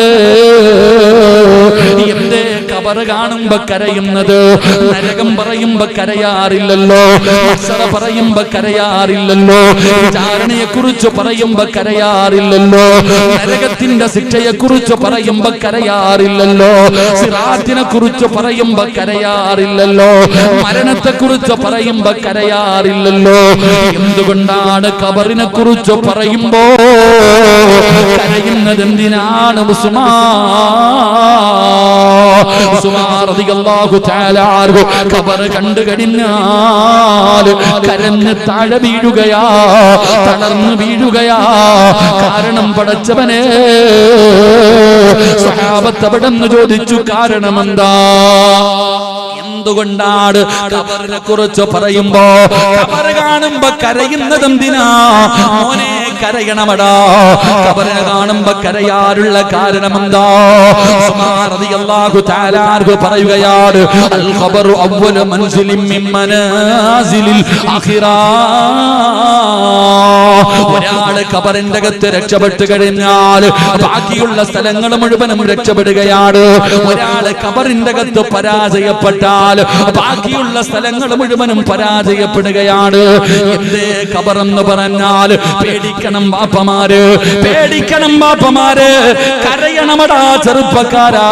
എന്തേ കബർ കാണുമ്പോ കരയുന്നത്? നരകം പറയുമ്പോ കരയാറില്ലല്ലോ, മഹ്ശറ പറയുമ്പോ കരയാറില്ലല്ലോ, വിചാരണയെ കുറിച്ച് പറയുമ്പോ കരയാറില്ലല്ലോ, നരകത്തിന്റെ ശിക്ഷയെ കുറിച്ച് പറയുമ്പോ കരയാറില്ലല്ലോ, സിറാത്തിനെ കുറിച്ച് പറയുമ്പോ കരയാറില്ലല്ലോ, മരണത്തെ കുറിച്ച് പറയുമ്പോ കരയാറില്ലല്ലോ. എന്തുകൊണ്ടാണ് കബറിനെ കുറിച്ച് പറയുമ്പോ കരയുന്നത്? എന്തിനാണ്? ഉസ്മാൻ റളിയല്ലാഹു തആല അൻഹു ഖബർ കണ്ടു കഴിഞ്ഞാൽ കരഞ്ഞ് താഴെ വീഴുകയാ, തളർന്നു വീഴുകയാ. കാരണം പടച്ചവനെ, സ്വഹാബത്ത് അവിടെന്ന് ചോദിച്ചു, കാരണമെന്താ? എന്തുകൊണ്ടാണ് ഖബറിനെ കുറിച്ച് പറയുമ്പോ ഖബർ കാണുമ്പോ കരയുന്നതെന്തിനാ മോനെ? കരയണമടാ. ഖബറിനെ കാണുമ്പോ കരയാറുള്ള കാരണം എന്താ? ഉസ്മാൻ റളിയല്ലാഹു തആല അൻഹു പറയുകയാണ്, അൽ ഖബറു അവ്വലു മൻസിലിൻ മിൻ മനാസിലിൽ ആഖിറ. ഒരാള് ഖബറിന്റെ അകത്ത് രക്ഷപ്പെട്ടു കഴിഞ്ഞാൽ ബാക്കിയുള്ള സ്ഥലങ്ങൾ മുഴുവനും രക്ഷപ്പെടുകയാണ്. ഒരാള് ഖബറിന്റെ അകത്ത് പരാജയപ്പെട്ടാൽ ബാക്കിയുള്ള സ്ഥലങ്ങൾ മുഴുവനും പരാജയപ്പെടുകയാണ്. എന്തേ ഖബർ എന്ന് പറഞ്ഞാൽ? പേടിക്കണം ബാപ്പമാര്, പേടിക്കണം ബാപ്പമാര്, കരയണമടാ ചെറുപ്പക്കാരാ.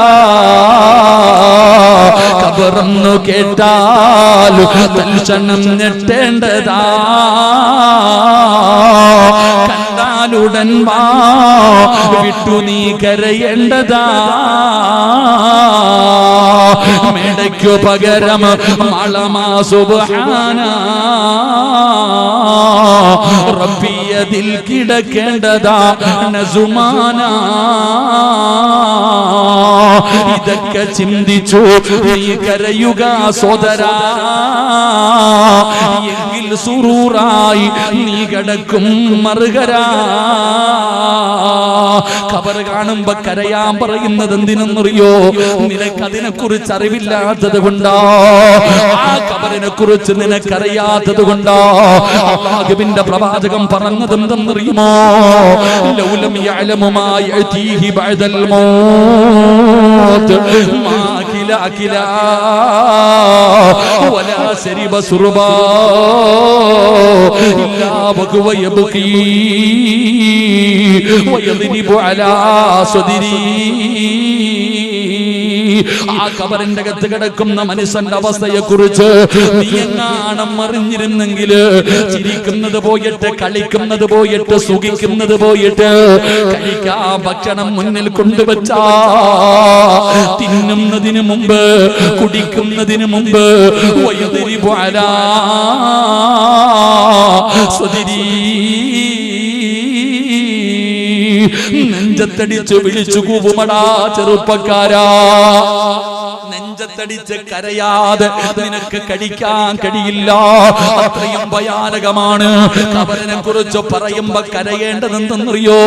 ഖബറെന്നു കേട്ടാൽ തൽക്ഷണം ഞെട്ടേണ്ടതാ. കണ്ടാലുടൻ വാ വിട്ടു നീ കരയേണ്ടതാ. മേടയ്ക്കു പകരം മളമാ സുബ്ഹാന റബ്ബിയതിൽ കിടക്കേണ്ടതാ നസുമാന. ഇതൊക്കെ ചിന്തിച്ചു നീ കരയുക സോദരാ. എങ്കിൽ സുറൂറായി നീ കിടക്കും മറുകരാ. ഖബർ കാണുമ്പോ കരയാൻ പറയുന്നത് എന്തിനെന്നറിയോ? നിനക്കതിനെ കുറിച്ച് അറിവില്ലാത്തത് കൊണ്ടോ, ആ ഖബറിനെ കുറിച്ച് നിനക്കറിയാത്തത് കൊണ്ടോ. അല്ലാഹുവിന്റെ പ്രവാചകൻ പറഞ്ഞത് എന്തെന്നറിയുമോ? ലൗലം യഅലമു മാ യഅതീഹി ബഅദൽ മൗത്ത് മാ കിലാ കിലാ വലാ ശരിബ സുർബാ ഇല്ലാ വഹുവ യബ്കീ വയദ്രിബു അലാ സദരി. ആ ഖബറിന്റെ അകത്ത് കിടക്കുന്ന മനുഷ്യന്റെ അവസ്ഥയെ കുറിച്ച് നീ എങ്ങാണം അറിഞ്ഞിരുന്നെങ്കിൽ, ചിരിക്കുന്നത് പോയിട്ട്, കളിക്കുന്നത് പോയിട്ട്, സുഖിക്കുന്നത് പോയിട്ട്, കഴിക്കാൻ ഭക്ഷണം മുന്നിൽ കൊണ്ടുവച്ചാ തിന്നുന്നതിന് മുമ്പ്, കുടിക്കുന്നതിന് മുമ്പ് വയദ്രിബു അലാ സദരി, നെഞ്ചത്തടിച്ച് വിളിച്ചു കൂവുമടാ ചെറുപ്പക്കാരാ. നെഞ്ചത്തടിച്ച് കരയാതെ നിനക്ക് കഴിക്കാൻ കഴിയില്ല. അത്രയും ഭയാനകമാണ്. ഖബറിനെ കുറിച്ച് പറയുമ്പോ കരയേണ്ടതെന്തെന്നറിയോ?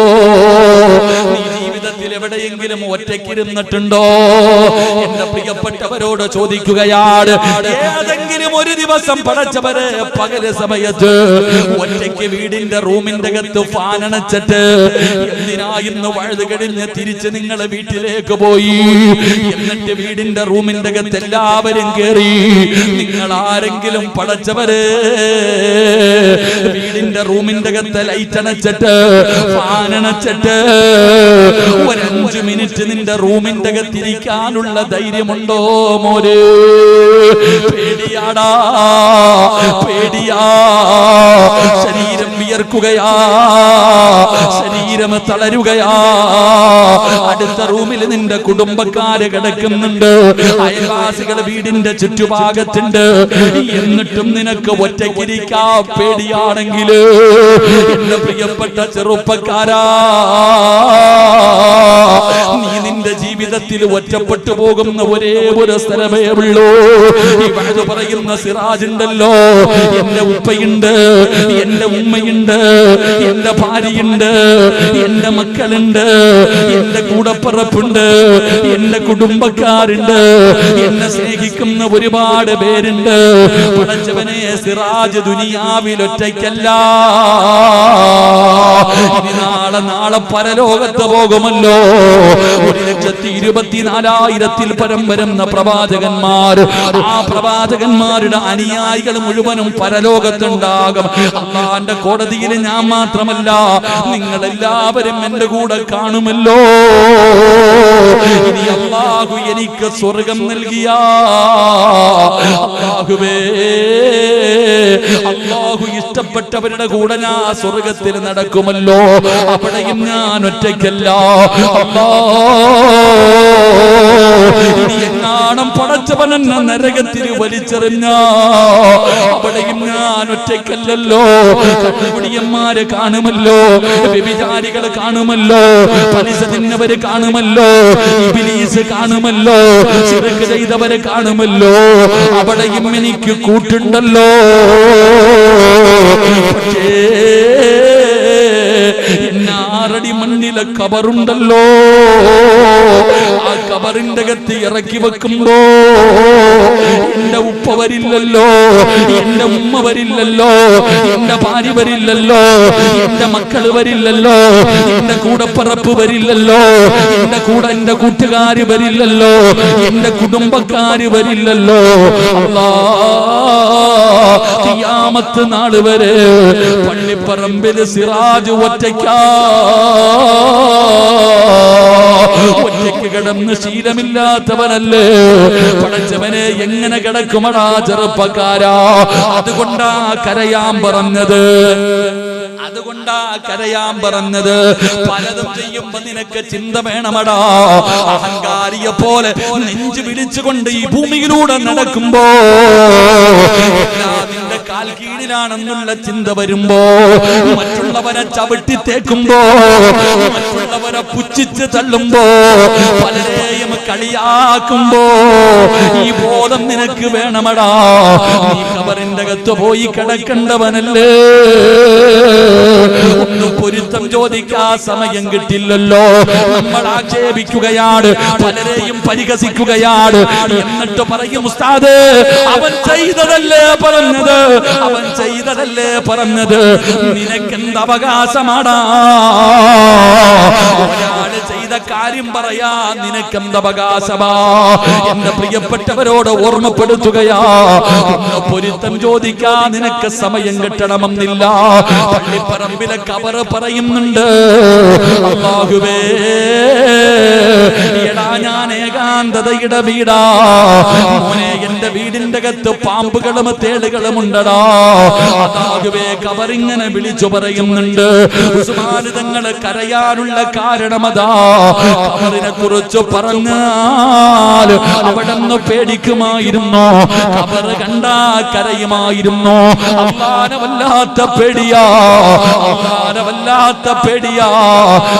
നീ ജീവിതത്തിൽ എവിടെയെങ്കിലും ഒറ്റയ്ക്കിരുന്നിട്ടുണ്ടോ? എന്റെ പ്രിയപ്പെട്ടവരോട് ചോദിക്കുകയാണ്, ഏതെങ്കിലും ഒരു ദിവസം പടച്ചവരെ പകല് സമയത്ത് ഒറ്റയ്ക്ക് വീടിന്റെ റൂമിന്റെ അകത്ത് ഫാനണച്ചിട്ട് എന്തിനാ ഇന്ന് വഴുത് കഴിഞ്ഞ് തിരിച്ച് നിങ്ങളെ വീട്ടിലേക്ക് പോയി, എന്നിട്ട് വീടിന്റെ റൂമിന്റെ അകത്ത് എല്ലാവരും കേറി, നിങ്ങൾ ആരെങ്കിലും പടച്ചവര് വീടിന്റെ റൂമിന്റെ അകത്ത് ലൈറ്റ് അണച്ചിട്ട് ഫാനണച്ചിട്ട് ഒരു 5 മിനിറ്റ് നിന്റെ റൂമിന്റെ അകത്തിരിക്കാനുള്ള ധൈര്യമുണ്ടോ മോര്? പേടിയാടാ, പേടിയാ. ശരീരം വിയർക്കുകയാ, ശരീരം തളരുകയാ. അടുത്ത റൂമിൽ നിന്റെ കുടുംബക്കാര് കിടക്കുന്നുണ്ട്, അയൽവാസികൾ വീടിന്റെ ചുറ്റുഭാഗത്തുണ്ട്. എന്നിട്ടും നിനക്ക് ഒറ്റയ്ക്കിരിക്കാ പേടിയാണെങ്കിൽ എന്റെ പ്രിയപ്പെട്ട ചെറുപ്പക്കാരാ, നീ നിന്റെ ജീവിതത്തിൽ ഒറ്റപ്പെട്ടു പോകുന്ന ഒരേ ഒരു സ്ഥലമേ ഉള്ളൂ. ഇവിടെ പറയുന്ന സിറാജുണ്ടല്ലോ, എന്റെ ഉപ്പയുണ്ട്, എന്റെ ഉമ്മയുണ്ട്, എന്റെ ഭാര്യയുണ്ട്, എന്റെ മക്കളുണ്ട്, എന്റെ കൂടപ്പിറപ്പുണ്ട്, എന്റെ കുടുംബക്കാരുണ്ട്, എന്നെ സ്നേഹിക്കുന്ന ഒരുപാട് പേരുണ്ട്. പടച്ചവനെ, സിറാജ് ദുനിയാവിൽ ഒറ്റയ്ക്കല്ല. ഇനി നാളെ പരലോകത്ത് പോകുമല്ലോ. 1,24,000 പരം വരുന്ന പ്രവാചകന്മാർ, ആ പ്രവാചകന്മാരുടെ അനുയായികൾ മുഴുവനും പരലോകത്തുണ്ടാകും. അല്ലാഹുവിന്റെ കോടതിയിൽ ഞാൻ മാത്രമല്ല, നിങ്ങളെല്ലാവരും എന്റെ കൂടെ കാണുമല്ലോ. ഇനി അല്ലാഹു എനിക്ക് സ്വർഗം നൽകിയ അല്ലാഹുവേ, അല്ലാഹു ഇഷ്ടപ്പെട്ടവരുടെ കൂടെ ഞാൻ സ്വർഗത്തിൽ നടക്കുമല്ലോ. അവിടെയും ഞാൻ ഒറ്റയ്ക്കല്ല. ഇനി എങ്ങാണം പടച്ചവനെന്ന നരകത്തിൽ വലിച്ചെറിഞ്ഞ അവിടെയും ഞാൻ ഒറ്റയ്ക്കല്ലല്ലോ. കണ്ണുകുടിയന്മാര് കാണുമല്ലോ, വ്യഭിചാരികൾ കാണുമല്ലോ, പലിശ തിന്നവര് കാണുമല്ലോ, ഇബ്ലീസ് കാണുമല്ലോ, ശിർക്ക് ചെയ്തവര് കാണുമല്ലോ, അവിടെയും എനിക്ക് കൂട്ടുണ്ടല്ലോ. പക്ഷേ 6 മണ്ണിലെ കബറുണ്ടല്ലോ, ആ കബറിന്റെ അകത്ത് ഇറക്കി വെക്കുമ്പോ എന്റെ ഉപ്പ വരില്ലല്ലോ, എന്റെ ഉമ്മ വരില്ലല്ലോ, എന്റെ ഭാര്യ വരില്ലല്ലോ, എന്റെ മക്കള് വരില്ലല്ലോ, എന്റെ കൂടപ്പിറപ്പ് വരില്ലല്ലോ, എന്റെ കൂടെ എന്റെ കൂട്ടുകാര് വരില്ലല്ലോ, എന്റെ കുടുംബക്കാര് വരില്ലല്ലോ. അല്ലാഹ് ഖിയാമത്ത് നാൾ വരെ പള്ളിപ്പറമ്പിൽ സിറാജ് ഒറ്റയ്ക്ക് കിടന്ന് ശീലമില്ലാത്തവനല്ലേ. പടച്ചവനെ എങ്ങനെ കിടക്കുമടാ ചെറുപ്പക്കാരാ. അതുകൊണ്ടാ കരയാൻ പറഞ്ഞത്, അതുകൊണ്ടാ കരയാൻ പറഞ്ഞത്. പലതും ചെയ്യുമ്പോ നിനക്ക് ചിന്ത വേണമടാ. അഹങ്കാരിയെ പോലെ നെഞ്ചു വിളിച്ചുകൊണ്ട് ഈ ഭൂമിയിലൂടെ നടക്കുമ്പോ നിന്റെ കാൽ കീഴിലാണെന്നുള്ള ചിന്ത വരുമ്പോ, മറ്റുള്ളവരെ ചവിട്ടി തേക്കുമ്പോ, മറ്റുള്ളവരെ പുച്ഛിച്ച് തള്ളുമ്പോ, പലരെയും കളിയാക്കുമ്പോ ഈ ബോധം നിനക്ക് വേണമടാ. നീ കബറിന്റെ അകത്ത് പോയി കിടക്കേണ്ടവനല്ലേ. ഒന്ന് പൊരുത്തം ചോദിക്കാൻ സമയം കിട്ടില്ലല്ലോ. നമ്മൾ ആക്ഷേപിക്കുകയാണ്, പലരെയും പരിഹസിക്കുകയാണ്. എന്നിട്ട് പറയും ഉസ്താദേ അവൻ ചെയ്തതല്ലേ പറഞ്ഞത്, അവൻ ചെയ്തതല്ലേ പറഞ്ഞത്. നിനക്കെന്ത് അവകാശമാടാ ഒരാള് ചെയ്ത കാര്യം പറയാ? നിനക്കെന്ത് അവകാശമാ? എന്റെ പ്രിയപ്പെട്ടവരോട് ഓർമ്മപ്പെടുത്തുകയാ, ഒന്ന് പൊരുത്തം ചോദിക്കാൻ നിനക്ക് സമയം കിട്ടണമെന്നില്ല. പള്ളിപ്പറമ്പിലെ കബർ പറയുന്നുണ്ട്, അല്ലാഹുവേ എടാ ഞാൻ ഏകാന്തതയുടെ വീടാ മോനെ, എന്റെ വീടിന്റെ അകത്ത് പാമ്പുകളും തേളുകളും ഉണ്ടടാ. അല്ലാഹുവേ കബറിങ്ങനെ വിളിച്ചു പറയുന്നുണ്ട്. ഉസ്മാൻ തങ്ങൾ കരയാനുള്ള കാരണമതാ. കബറിനെ കുറിച്ച് പറഞ്ഞാൽ അവിടെന്ന് പേടിക്കുമായിരുന്നു, കബർ കണ്ടാ കരയുമായിരുന്നു. അല്ലാഹുവിനെ വല്ലാത്ത പേടിയാ, അല്ലാഹുവിനെ വല്ലാത്ത പേടിയാ.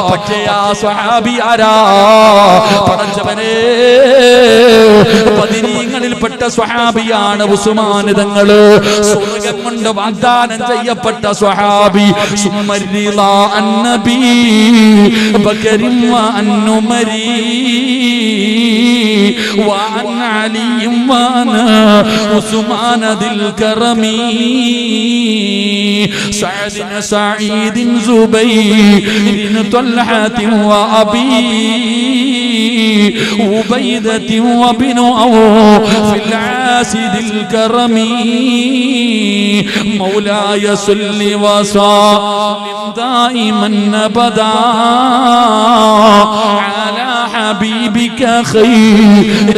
പക്ഷേ ആ സ്വഹാബി ആരാ? പടച്ചവനെ പതിനീങ്ങളിൽപ്പെട്ട സ്വഹാബിയാണ് ഉസ്മാൻ തങ്ങൾ. സ്വർഗ്ഗം കൊണ്ട് വാഗ്ദാനം ചെയ്യപ്പെട്ട സ്വഹാബി. സുമ്മരിളാ അന്നബി ബക്കറിൻ വഅൻ ഉമരി വഅൻ അലിയും വഅന ഉസ്മാൻ ദിൽ കറമി സഅദിൻ സഈദിൻ സുബൈരിൻ ത്വൽഹത്തിൻ വഅബി ഉബൈദത്തിൻ വബിനു ഫിൽ ആസിദിൽ കറമി മൗലായ സല്ലി വസല്ലിം ദായിമൻ അബദാ അലാ ഹബീബിക ഖൈർ